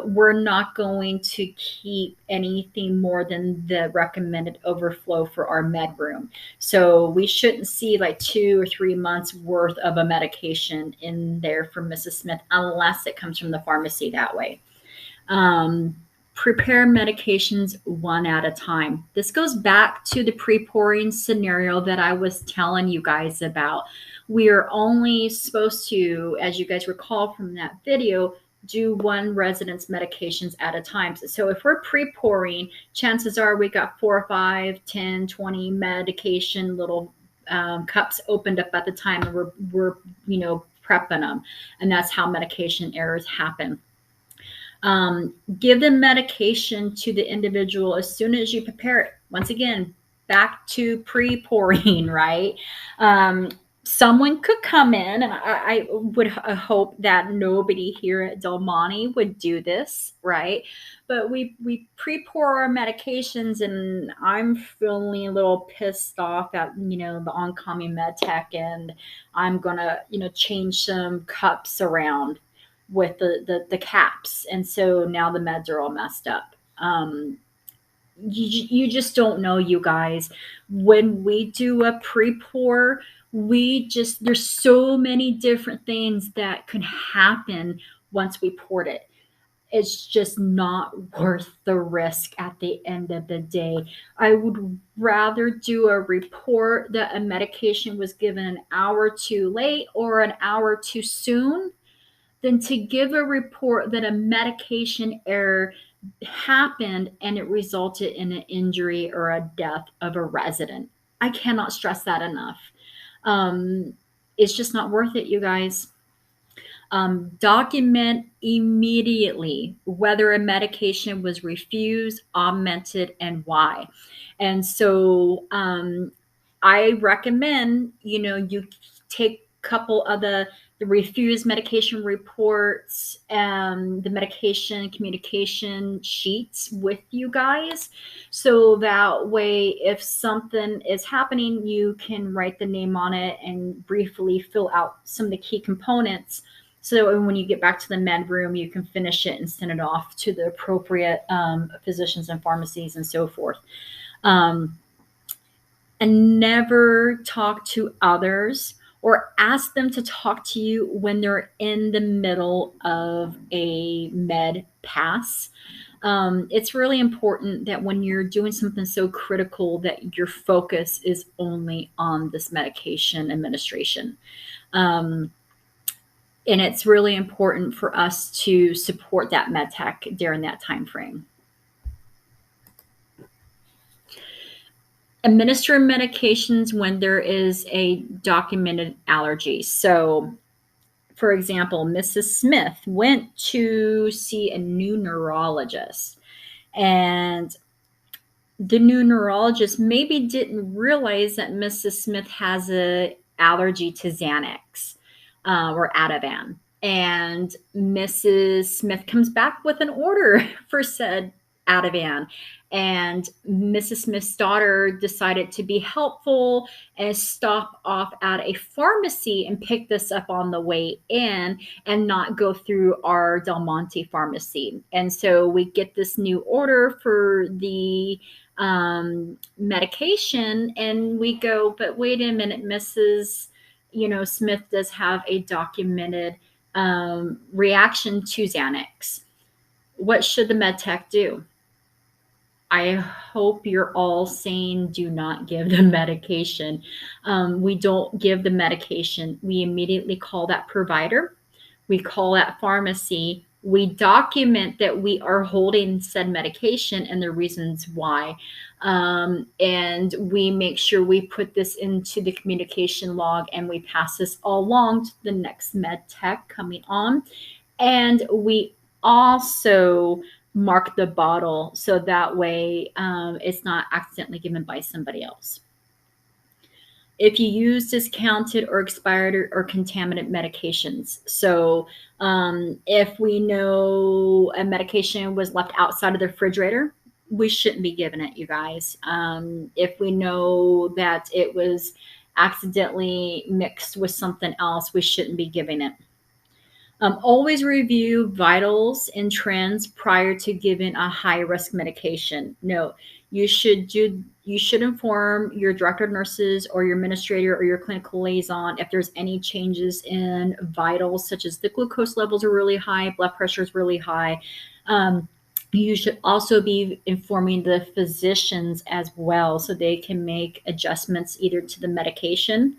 we're not going to keep anything more than the recommended overflow for our med room. So we shouldn't see like 2 or 3 months worth of a medication in there for Mrs. Smith unless it comes from the pharmacy that way. Prepare medications one at a time. This goes back to the pre-pouring scenario that I was telling you guys about. We are only supposed to, as you guys recall from that video, do one resident's medications at a time. So if we're pre-pouring, chances are we got 4 or 5, 10, 20 medication little cups opened up at the time, and we're prepping them. And that's how medication errors happen. Give the medication to the individual as soon as you prepare it. Once again, back to pre-pouring, right? Someone could come in, and I would hope that nobody here at Del Monte would do this, right? But we pre-pour our medications, and I'm feeling a little pissed off at the oncoming med tech, and I'm gonna change some cups around with the caps, and so now the meds are all messed up. You just don't know, you guys. When we do a pre-pour, there's so many different things that could happen once we poured it. It's just not worth the risk at the end of the day. I would rather do a report that a medication was given an hour too late or an hour too soon than to give a report that a medication error happened and it resulted in an injury or a death of a resident. I cannot stress that enough. It's just not worth it, you guys. Document immediately whether a medication was refused, augmented, and why. And so I recommend, you take a couple of the refused medication reports, the medication communication sheets with you guys. So that way, if something is happening, you can write the name on it and briefly fill out some of the key components. So when you get back to the med room, you can finish it and send it off to the appropriate physicians and pharmacies and so forth. And never talk to others or ask them to talk to you when they're in the middle of a med pass. It's really important that when you're doing something so critical that your focus is only on this medication administration. And it's really important for us to support that med tech during that time frame. Administer medications when there is a documented allergy. So, for example, Mrs. Smith went to see a new neurologist, and the new neurologist maybe didn't realize that Mrs. Smith has an allergy to Xanax or Ativan. And Mrs. Smith comes back with an order for said Ativan. And Mrs. Smith's daughter decided to be helpful and stop off at a pharmacy and pick this up on the way in and not go through our Del Monte pharmacy. And so we get this new order for the medication, and we go, but wait a minute, Mrs. Smith does have a documented reaction to Xanax. What should the med tech do? I hope you're all saying do not give the medication. We don't give the medication. We immediately call that provider. We call that pharmacy. We document that we are holding said medication and the reasons why. And we make sure we put this into the communication log and we pass this all along to the next med tech coming on. And we also mark the bottle so that way it's not accidentally given by somebody else. If you use discounted or expired or contaminant medications. So if we know a medication was left outside of the refrigerator, we shouldn't be giving it, you guys. If we know that it was accidentally mixed with something else, we shouldn't be giving it. Always review vitals and trends prior to giving a high-risk medication. No, you should inform your director of nurses or your administrator or your clinical liaison if there's any changes in vitals, such as the glucose levels are really high, blood pressure is really high. You should also be informing the physicians as well so they can make adjustments either to the medication,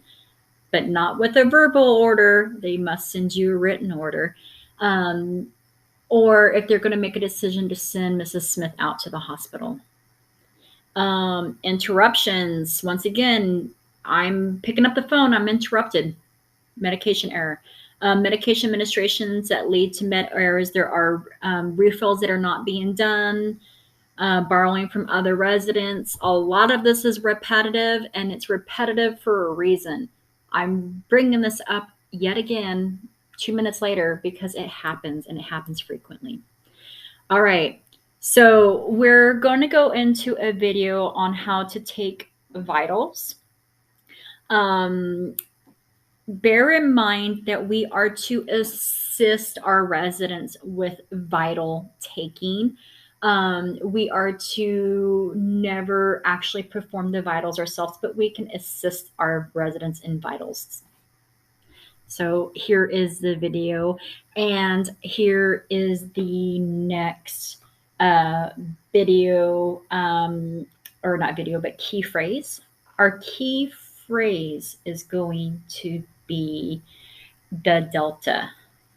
but not with a verbal order. They must send you a written order. Or if they're going to make a decision to send Mrs. Smith out to the hospital. Interruptions. Once again, I'm picking up the phone. I'm interrupted. Medication error. Medication administrations that lead to med errors. There are refills that are not being done. Borrowing from other residents. A lot of this is repetitive, and it's repetitive for a reason. I'm bringing this up yet again 2 minutes later because it happens, and it happens frequently. All right, so we're going to go into a video on how to take vitals. Bear in mind that we are to assist our residents with vital taking. We are to never actually perform the vitals ourselves, but we can assist our residents in vitals. So here is the video, and here is the next video, or not video, but key phrase. Our key phrase is going to be the delta.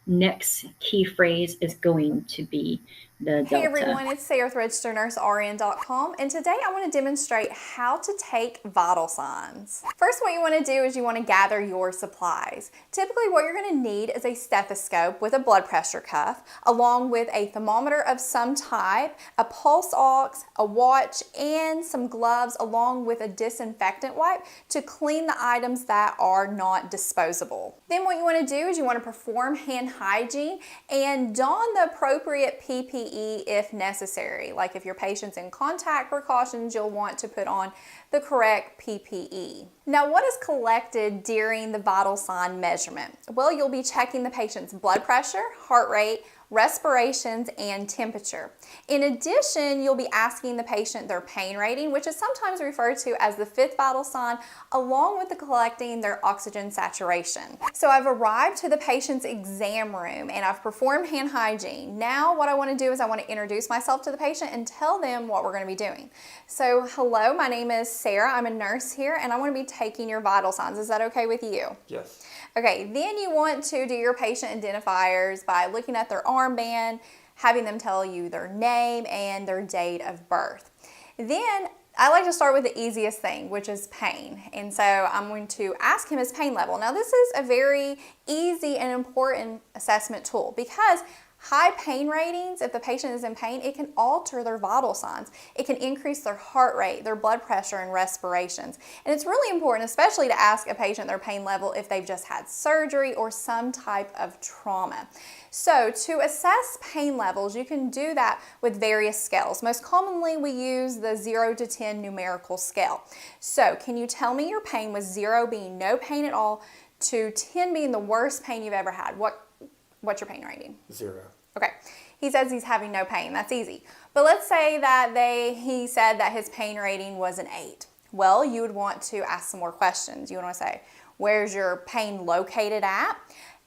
Next key phrase is going to be the delta. Hey everyone, it's Sarah with RegisteredNurseRN.com, and today I want to demonstrate how to take vital signs. First, what you want to do is you want to gather your supplies. Typically, what you're going to need is a stethoscope with a blood pressure cuff, along with a thermometer of some type, a pulse ox, a watch, and some gloves, along with a disinfectant wipe to clean the items that are not disposable. Then what you want to do is you want to perform hand hygiene and don the appropriate PPE if necessary. Like if your patient's in contact precautions, you'll want to put on the correct PPE. Now, what is collected during the vital sign measurement? Well, you'll be checking the patient's blood pressure, heart rate, respirations, and temperature. In addition, you'll be asking the patient their pain rating, which is sometimes referred to as the fifth vital sign, along with collecting their oxygen saturation. So I've arrived to the patient's exam room and I've performed hand hygiene. Now what I want to do is I want to introduce myself to the patient and tell them what we're going to be doing. So hello, my name is Sarah. I'm a nurse here and I want to be taking your vital signs. Is that okay with you? Yes. Okay, then you want to do your patient identifiers by looking at their armband, having them tell you their name and their date of birth. Then I like to start with the easiest thing, which is pain. And so I'm going to ask him his pain level. Now this is a very easy and important assessment tool because High pain ratings, if the patient is in pain, it can alter their vital signs. It can increase their heart rate, their blood pressure, and respirations. And it's really important, especially to ask a patient their pain level if they've just had surgery or some type of trauma. So to assess pain levels, you can do that with various scales. Most commonly, we use the 0 to 10 numerical scale. So can you tell me your pain, with 0 being no pain at all to 10 being the worst pain you've ever had? What's your pain rating? 0. Okay. He says he's having no pain. That's easy. But let's say that he said that his pain rating was an 8. Well, you would want to ask some more questions. You would want to say, where's your pain located at?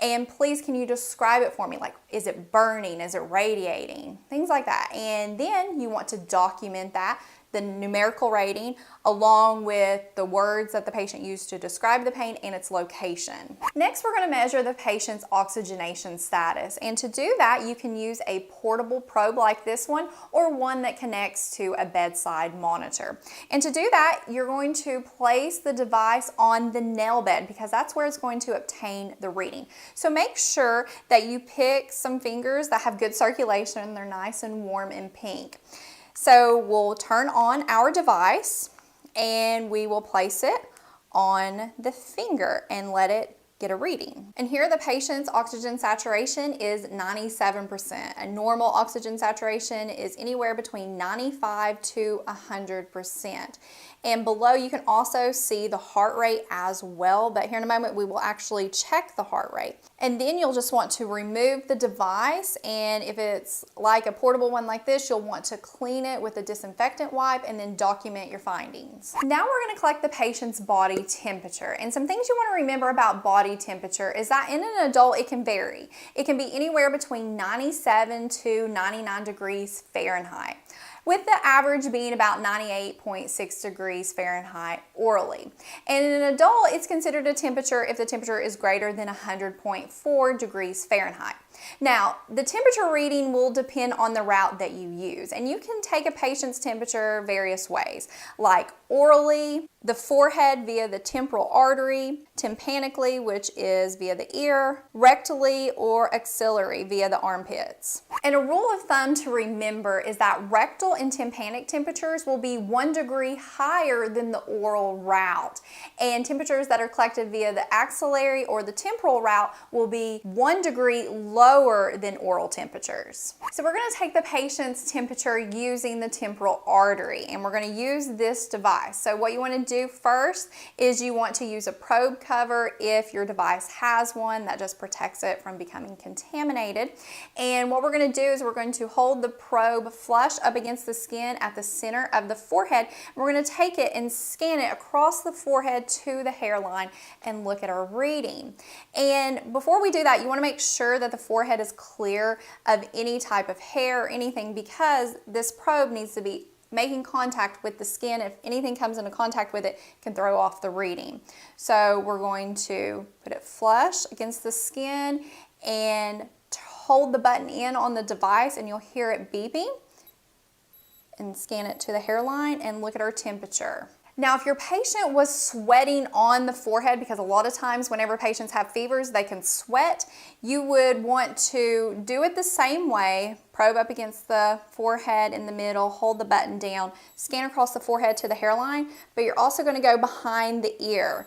And please, can you describe it for me? Like, is it burning? Is it radiating? Things like that. And then you want to document that, the numerical rating, along with the words that the patient used to describe the pain and its location. Next, we're going to measure the patient's oxygenation status. And to do that, you can use a portable probe like this one, or one that connects to a bedside monitor. And to do that, you're going to place the device on the nail bed, because that's where it's going to obtain the reading. So make sure that you pick some fingers that have good circulation. They're nice and warm and pink. So we'll turn on our device and we will place it on the finger and let it get a reading. And here the patient's oxygen saturation is 97%. A normal oxygen saturation is anywhere between 95 to 100%. And below you can also see the heart rate as well, but here in a moment we will actually check the heart rate. And then you'll just want to remove the device, and if it's like a portable one like this, you'll want to clean it with a disinfectant wipe and then document your findings. Now we're going to collect the patient's body temperature. And some things you want to remember about body temperature is that in an adult it can vary. It can be anywhere between 97 to 99 degrees Fahrenheit, with the average being about 98.6 degrees Fahrenheit orally. And in an adult, it's considered a temperature if the temperature is greater than 100.4 degrees Fahrenheit. Now, the temperature reading will depend on the route that you use, and you can take a patient's temperature various ways, like orally, the forehead via the temporal artery, tympanically, which is via the ear, rectally, or axillary via the armpits. And a rule of thumb to remember is that rectal and tympanic temperatures will be 1 degree higher than the oral route, and temperatures that are collected via the axillary or the temporal route will be 1 degree lower than oral temperatures. So we're going to take the patient's temperature using the temporal artery, and we're going to use this device. So what you want to do first is you want to use a probe cover if your device has one. That just protects it from becoming contaminated. And what we're going to do is we're going to hold the probe flush up against the skin at the center of the forehead. We're going to take it and scan it across the forehead to the hairline and look at our reading. And before we do that, you want to make sure that the forehead is clear of any type of hair or anything, because this probe needs to be making contact with the skin. If anything comes into contact with it, it can throw off the reading. So we're going to put it flush against the skin and hold the button in on the device, and you'll hear it beeping, and scan it to the hairline and look at our temperature. Now, if your patient was sweating on the forehead, because a lot of times whenever patients have fevers, they can sweat, you would want to do it the same way. Probe up against the forehead in the middle, hold the button down, scan across the forehead to the hairline, but you're also going to go behind the ear,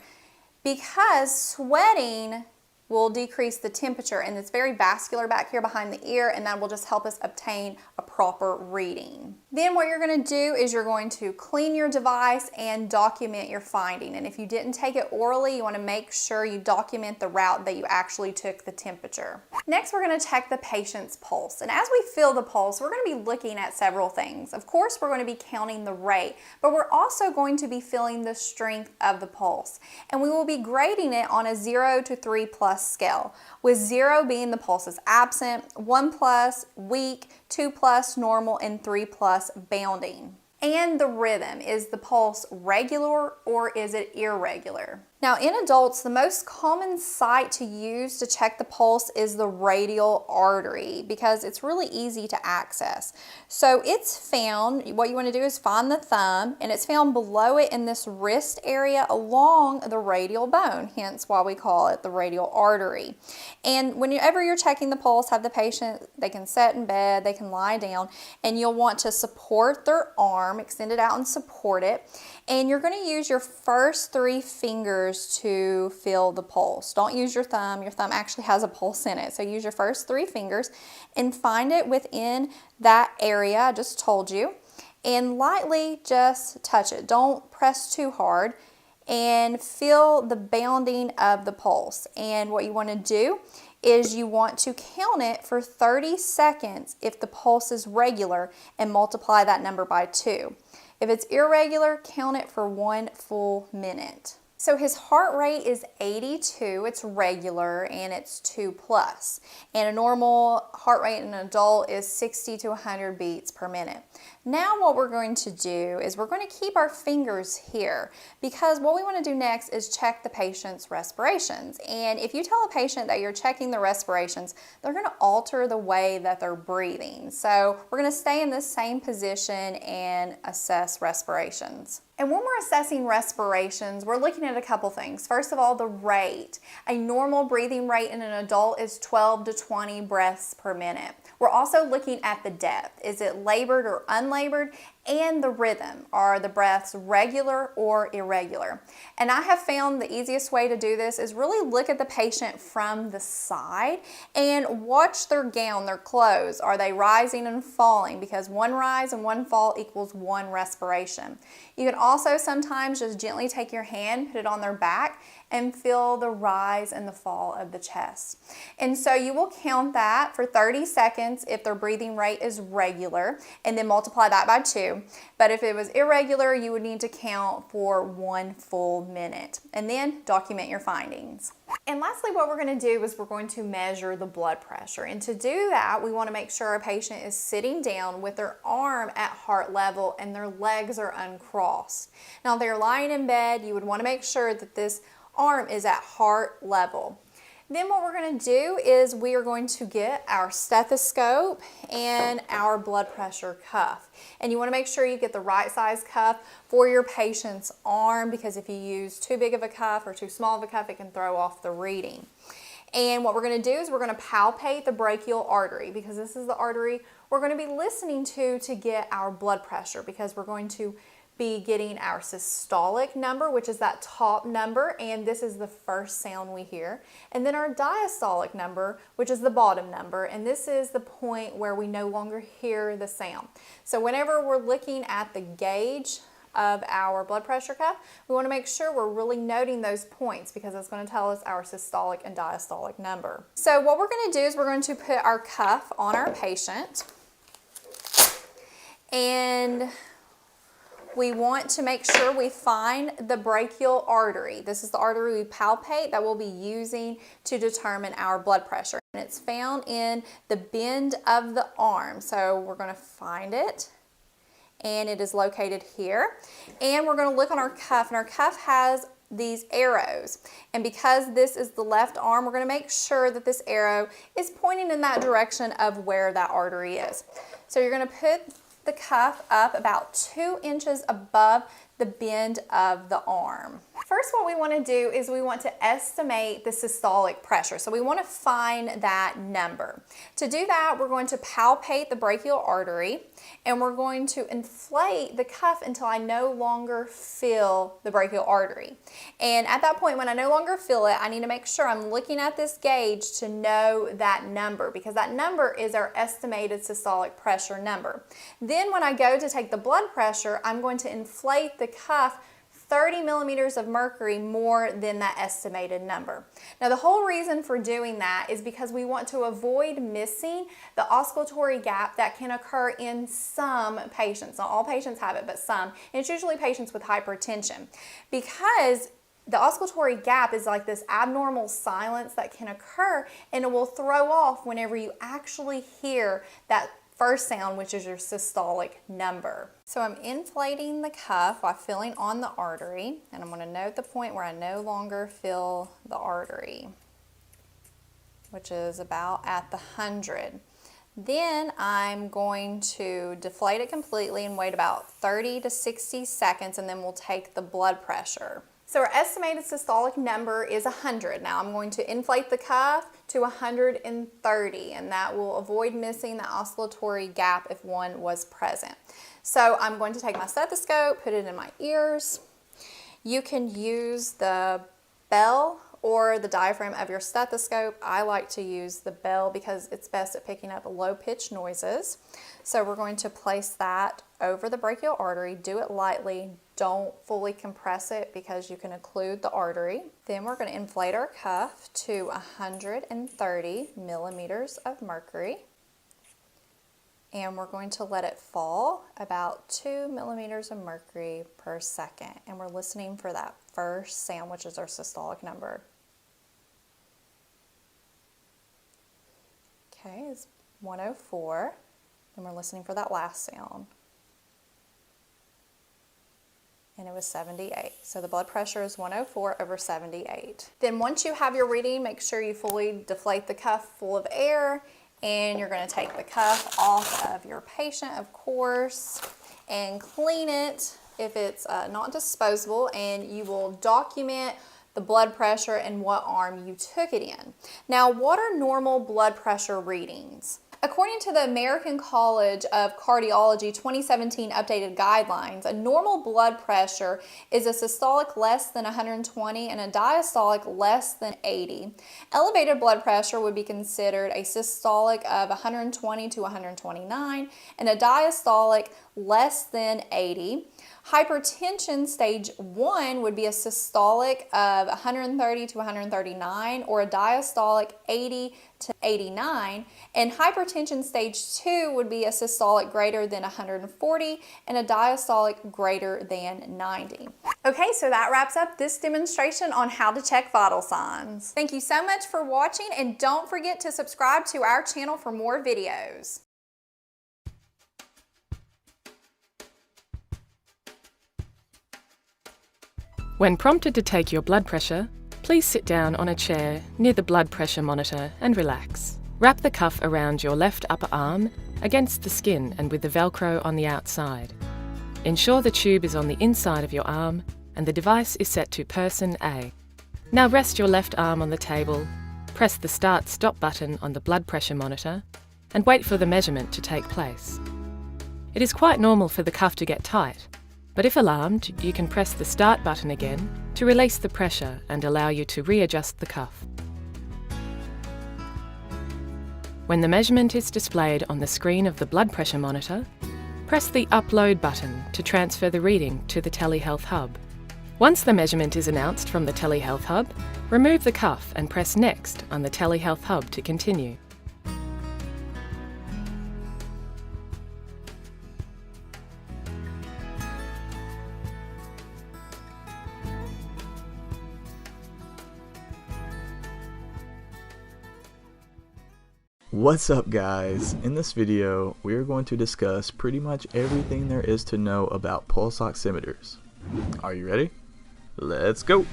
because sweating will decrease the temperature, and it's very vascular back here behind the ear, and that will just help us obtain a proper reading. Then what you're going to do is you're going to clean your device and document your finding. And if you didn't take it orally, you want to make sure you document the route that you actually took the temperature. Next, we're going to check the patient's pulse. And as we feel the pulse, we're going to be looking at several things. Of course, we're going to be counting the rate, but we're also going to be feeling the strength of the pulse. And we will be grading it on a 0 to 3 plus scale, with 0 being the pulse is absent, 1 plus weak, 2 plus normal, and 3 plus bounding. And the rhythm, is the pulse regular or is it irregular? Now in adults, the most common site to use to check the pulse is the radial artery because it's really easy to access. So it's found, what you want to do is find the thumb, and it's found below it in this wrist area along the radial bone, hence why we call it the radial artery. And whenever you're checking the pulse, have the patient, they can sit in bed, they can lie down, and you'll want to support their arm, extend it out and support it. And you're going to use your first 3 fingers to feel the pulse. Don't use your thumb. Your thumb actually has a pulse in it. So use your first 3 fingers and find it within that area I just told you. And lightly just touch it. Don't press too hard. And feel the bounding of the pulse. And what you want to do is you want to count it for 30 seconds if the pulse is regular and multiply that number by 2. If it's irregular, count it for 1 full minute. So his heart rate is 82, it's regular, and it's 2 plus. And a normal heart rate in an adult is 60 to 100 beats per minute. Now what we're going to do is we're going to keep our fingers here because what we want to do next is check the patient's respirations. And if you tell a patient that you're checking the respirations, they're going to alter the way that they're breathing. So we're going to stay in this same position and assess respirations. And when we're assessing respirations, we're looking at a couple things. First of all, the rate. A normal breathing rate in an adult is 12 to 20 breaths per minute. We're also looking at the depth. Is it labored or unlabored? And the rhythm. Are the breaths regular or irregular? And I have found the easiest way to do this is really look at the patient from the side and watch their gown, their clothes. Are they rising and falling? Because 1 rise and 1 fall equals 1 respiration. You can also sometimes just gently take your hand, put it on their back, and feel the rise and the fall of the chest. And so you will count that for 30 seconds if their breathing rate is regular, and then multiply that by 2. But if it was irregular, you would need to count for 1 full minute, and then document your findings. And lastly, what we're going to do is we're going to measure the blood pressure. And to do that, we want to make sure a patient is sitting down with their arm at heart level and their legs are uncrossed. Now, if they're lying in bed, you would want to make sure that this arm is at heart level. Then what we're going to do is we are going to get our stethoscope and our blood pressure cuff. And you want to make sure you get the right size cuff for your patient's arm, because if you use too big of a cuff or too small of a cuff, it can throw off the reading. And what we're going to do is we're going to palpate the brachial artery, because this is the artery we're going to be listening to get our blood pressure, because we're going to be getting our systolic number, which is that top number, and this is the first sound we hear, and then our diastolic number, which is the bottom number, and this is the point where we no longer hear the sound. So whenever we're looking at the gauge of our blood pressure cuff, we want to make sure we're really noting those points, because it's going to tell us our systolic and diastolic number. So what we're going to do is we're going to put our cuff on our patient, and we want to make sure we find the brachial artery. This is the artery we palpate that we'll be using to determine our blood pressure. And it's found in the bend of the arm. So we're going to find it, and it is located here. And we're going to look on our cuff, and our cuff has these arrows. And because this is the left arm, we're going to make sure that this arrow is pointing in that direction of where that artery is. So you're going to put the cuff up about 2 inches above the bend of the arm. First, what we want to do is we want to estimate the systolic pressure. So we want to find that number. To do that, we're going to palpate the brachial artery, and we're going to inflate the cuff until I no longer feel the brachial artery. And at that point, when I no longer feel it, I need to make sure I'm looking at this gauge to know that number, because that number is our estimated systolic pressure number. Then when I go to take the blood pressure, I'm going to inflate the cuff 30 millimeters of mercury more than that estimated number. Now, the whole reason for doing that is because we want to avoid missing the oscillatory gap that can occur in some patients. Not all patients have it, but some. And it's usually patients with hypertension, because the oscillatory gap is like this abnormal silence that can occur, and it will throw off whenever you actually hear that first sound, which is your systolic number. So I'm inflating the cuff by feeling on the artery, and I'm going to note the point where I no longer feel the artery, which is about at the 100. Then I'm going to deflate it completely and wait about 30 to 60 seconds, and then we'll take the blood pressure. So our estimated systolic number is 100. Now I'm going to inflate the cuff to 130, and that will avoid missing the oscillatory gap if one was present. So I'm going to take my stethoscope, put it in my ears. You can use the bell or the diaphragm of your stethoscope. I like to use the bell because it's best at picking up low-pitched noises. So we're going to place that over the brachial artery. Do it lightly. Don't fully compress it because you can occlude the artery. Then we're going to inflate our cuff to 130 millimeters of mercury. And we're going to let it fall about 2 millimeters of mercury per second. And we're listening for that first sound, which is our systolic number. Okay, it's 104. And we're listening for that last sound. And it was 78. So the blood pressure is 104 over 78. Then once you have your reading, make sure you fully deflate the cuff full of air, and you're going to take the cuff off of your patient, of course, and clean it if it's not disposable, and you will document the blood pressure and what arm you took it in. Now, what are normal blood pressure readings? According to the American College of Cardiology 2017 updated guidelines, a normal blood pressure is a systolic less than 120 and a diastolic less than 80. Elevated blood pressure would be considered a systolic of 120 to 129 and a diastolic less than 80. Hypertension stage 1 would be a systolic of 130 to 139 or a diastolic 80 to 89, and hypertension stage 2 would be a systolic greater than 140 and a diastolic greater than 90. Okay, so that wraps up this demonstration on how to check vital signs. Thank you so much for watching, and don't forget to subscribe to our channel for more videos. When prompted to take your blood pressure, please sit down on a chair near the blood pressure monitor and relax. Wrap the cuff around your left upper arm against the skin and with the Velcro on the outside. Ensure the tube is on the inside of your arm and the device is set to person A. Now rest your left arm on the table, press the start-stop button on the blood pressure monitor, and wait for the measurement to take place. It is quite normal for the cuff to get tight, but if alarmed, you can press the start button again to release the pressure and allow you to readjust the cuff. When the measurement is displayed on the screen of the blood pressure monitor, press the Upload button to transfer the reading to the telehealth hub. Once the measurement is announced from the telehealth hub, remove the cuff and press Next on the telehealth hub to continue. What's up guys? In this video, we are going to discuss pretty much everything there is to know about pulse oximeters. Are you ready? Let's go!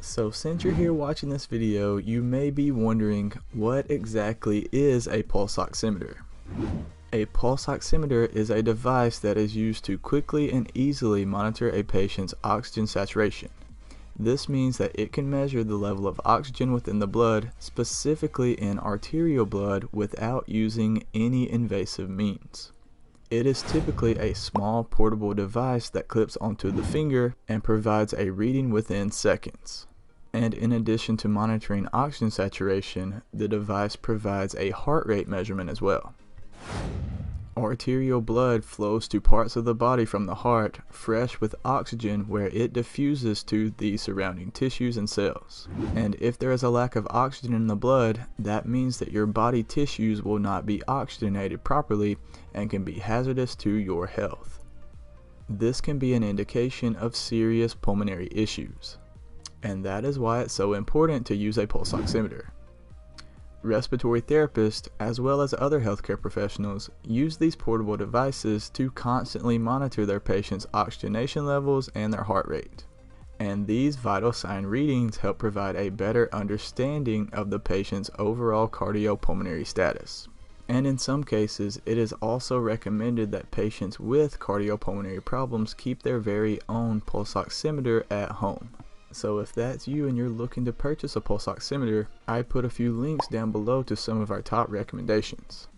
So since you're here watching this video, you may be wondering what exactly is a pulse oximeter. A pulse oximeter is a device that is used to quickly and easily monitor a patient's oxygen saturation. This means that it can measure the level of oxygen within the blood, specifically in arterial blood, without using any invasive means. It is typically a small portable device that clips onto the finger and provides a reading within seconds. And in addition to monitoring oxygen saturation, the device provides a heart rate measurement as well. Arterial blood flows to parts of the body from the heart, fresh with oxygen, where it diffuses to the surrounding tissues and cells. And if there is a lack of oxygen in the blood, that means that your body tissues will not be oxygenated properly and can be hazardous to your health. This can be an indication of serious pulmonary issues, and that is why it's so important to use a pulse oximeter. Respiratory therapists, as well as other healthcare professionals, use these portable devices to constantly monitor their patients' oxygenation levels and their heart rate. And these vital sign readings help provide a better understanding of the patient's overall cardiopulmonary status. And in some cases, it is also recommended that patients with cardiopulmonary problems keep their very own pulse oximeter at home. So if that's you and you're looking to purchase a pulse oximeter, I put a few links down below to some of our top recommendations.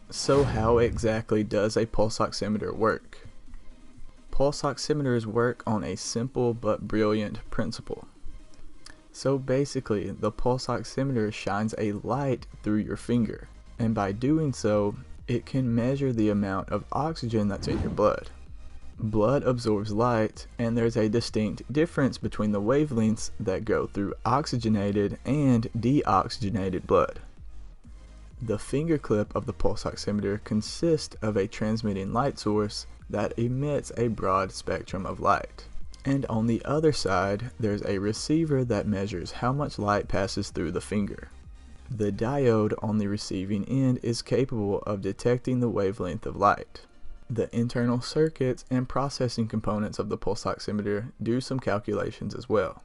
So how exactly does a pulse oximeter work? Pulse oximeters work on a simple but brilliant principle. So basically, the pulse oximeter shines a light through your finger, and by doing so, it can measure the amount of oxygen that's in your blood. Blood absorbs light, and there's a distinct difference between the wavelengths that go through oxygenated and deoxygenated blood. The finger clip of the pulse oximeter consists of a transmitting light source that emits a broad spectrum of light. And on the other side, there's a receiver that measures how much light passes through the finger. The diode on the receiving end is capable of detecting the wavelength of light. The internal circuits and processing components of the pulse oximeter do some calculations as well.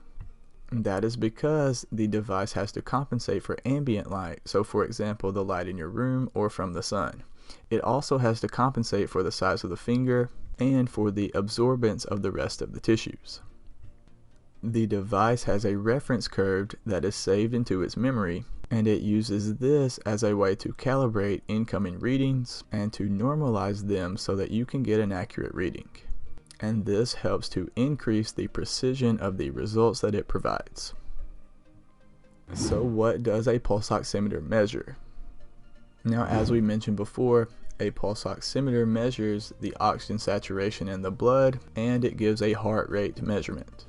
That is because the device has to compensate for ambient light, so for example the light in your room or from the sun. It also has to compensate for the size of the finger and for the absorbance of the rest of the tissues. The device has a reference curve that is saved into its memory, and it uses this as a way to calibrate incoming readings and to normalize them so that you can get an accurate reading. And this helps to increase the precision of the results that it provides. So what does a pulse oximeter measure? Now, as we mentioned before, a pulse oximeter measures the oxygen saturation in the blood, and it gives a heart rate measurement.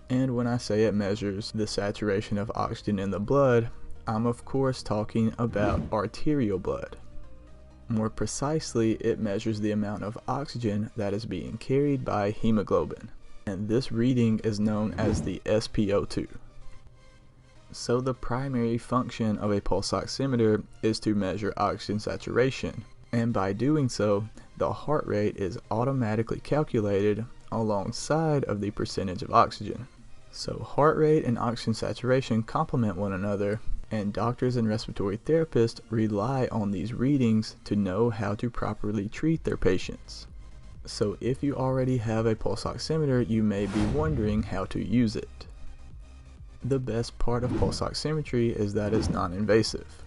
And when I say it measures the saturation of oxygen in the blood, I'm of course talking about arterial blood. More precisely, it measures the amount of oxygen that is being carried by hemoglobin, and this reading is known as the SpO2. So the primary function of a pulse oximeter is to measure oxygen saturation, and by doing so, the heart rate is automatically calculated alongside of the percentage of oxygen. So heart rate and oxygen saturation complement one another, and doctors and respiratory therapists rely on these readings to know how to properly treat their patients. So if you already have a pulse oximeter, you may be wondering how to use it. The best part of pulse oximetry is that it's non-invasive.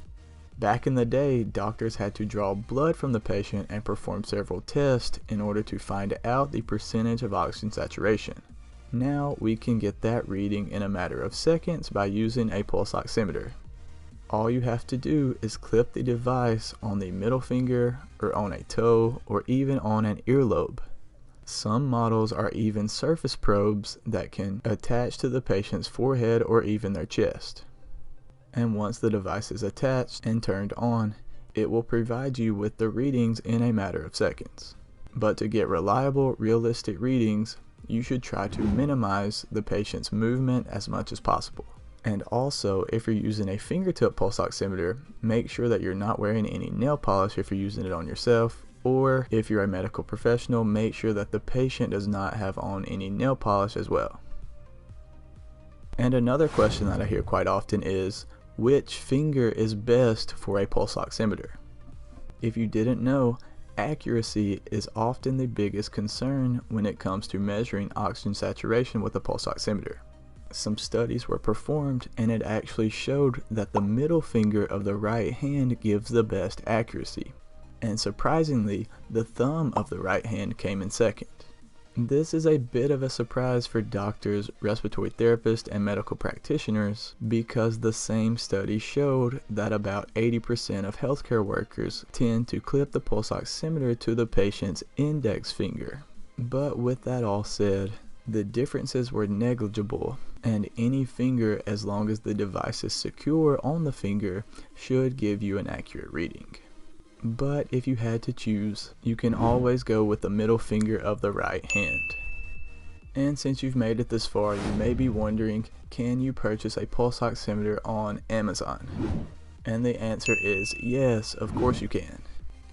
Back in the day, doctors had to draw blood from the patient and perform several tests in order to find out the percentage of oxygen saturation. Now we can get that reading in a matter of seconds by using a pulse oximeter. All you have to do is clip the device on the middle finger or on a toe or even on an earlobe. Some models are even surface probes that can attach to the patient's forehead or even their chest. And once the device is attached and turned on, it will provide you with the readings in a matter of seconds. But to get reliable, realistic readings, you should try to minimize the patient's movement as much as possible. And also, if you're using a fingertip pulse oximeter, make sure that you're not wearing any nail polish if you're using it on yourself, or if you're a medical professional, make sure that the patient does not have on any nail polish as well. And another question that I hear quite often is, which finger is best for a pulse oximeter? If you didn't know, accuracy is often the biggest concern when it comes to measuring oxygen saturation with a pulse oximeter. Some studies were performed and it actually showed that the middle finger of the right hand gives the best accuracy. And surprisingly, the thumb of the right hand came in second. This is a bit of a surprise for doctors, respiratory therapists, and medical practitioners because the same study showed that about 80% of healthcare workers tend to clip the pulse oximeter to the patient's index finger. But with that all said, the differences were negligible, and any finger, as long as the device is secure on the finger, should give you an accurate reading. But if you had to choose, you can always go with the middle finger of the right hand. And since you've made it this far, you may be wondering, can you purchase a pulse oximeter on Amazon? And the answer is yes, of course you can.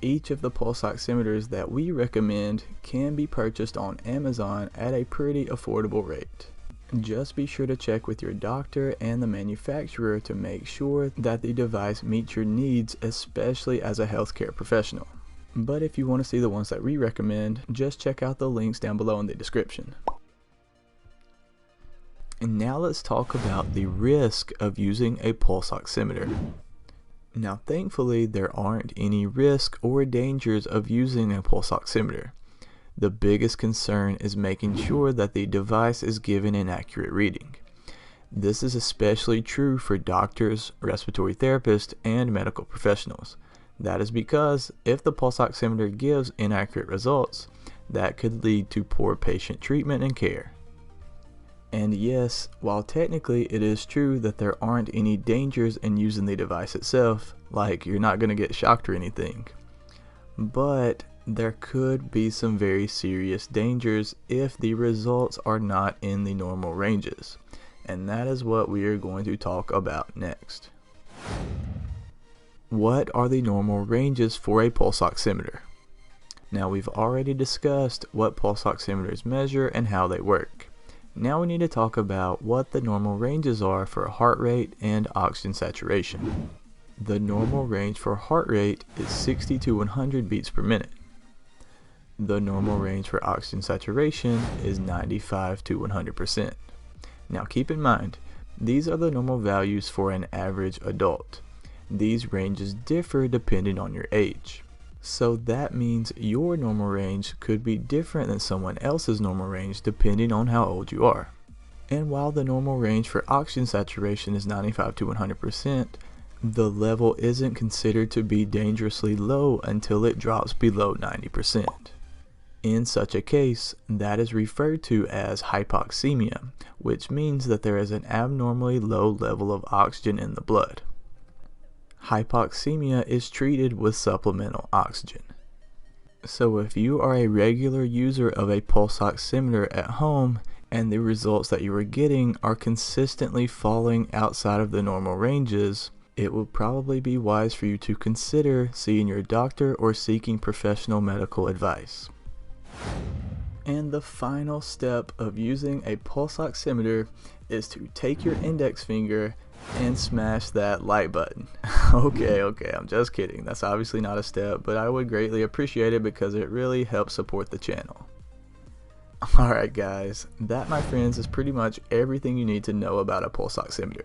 Each of the pulse oximeters that we recommend can be purchased on Amazon at a pretty affordable rate. Just be sure to check with your doctor and the manufacturer to make sure that the device meets your needs, especially as a healthcare professional. But if you want to see the ones that we recommend, just check out the links down below in the description. And now let's talk about the risk of using a pulse oximeter. Now thankfully there aren't any risk or dangers of using a pulse oximeter. The biggest concern is making sure that the device is giving an accurate reading. This is especially true for doctors, respiratory therapists, and medical professionals. That is because if the pulse oximeter gives inaccurate results, that could lead to poor patient treatment and care. And yes, while technically it is true that there aren't any dangers in using the device itself, like you're not going to get shocked or anything, but there could be some very serious dangers if the results are not in the normal ranges. And that is what we are going to talk about next. What are the normal ranges for a pulse oximeter? Now we've already discussed what pulse oximeters measure and how they work. Now we need to talk about what the normal ranges are for heart rate and oxygen saturation. The normal range for heart rate is 60 to 100 beats per minute. The normal range for oxygen saturation is 95 to 100%. Now keep in mind, these are the normal values for an average adult. These ranges differ depending on your age. So that means your normal range could be different than someone else's normal range depending on how old you are. And while the normal range for oxygen saturation is 95 to 100%, the level isn't considered to be dangerously low until it drops below 90%. In such a case, that is referred to as hypoxemia, which means that there is an abnormally low level of oxygen in the blood. Hypoxemia is treated with supplemental oxygen. So if you are a regular user of a pulse oximeter at home and the results that you are getting are consistently falling outside of the normal ranges, it will probably be wise for you to consider seeing your doctor or seeking professional medical advice. And the final step of using a pulse oximeter is to take your index finger and smash that like button. Okay, I'm just kidding. That's obviously not a step, but I would greatly appreciate it because it really helps support the channel. Alright guys, that my friends is pretty much everything you need to know about a pulse oximeter.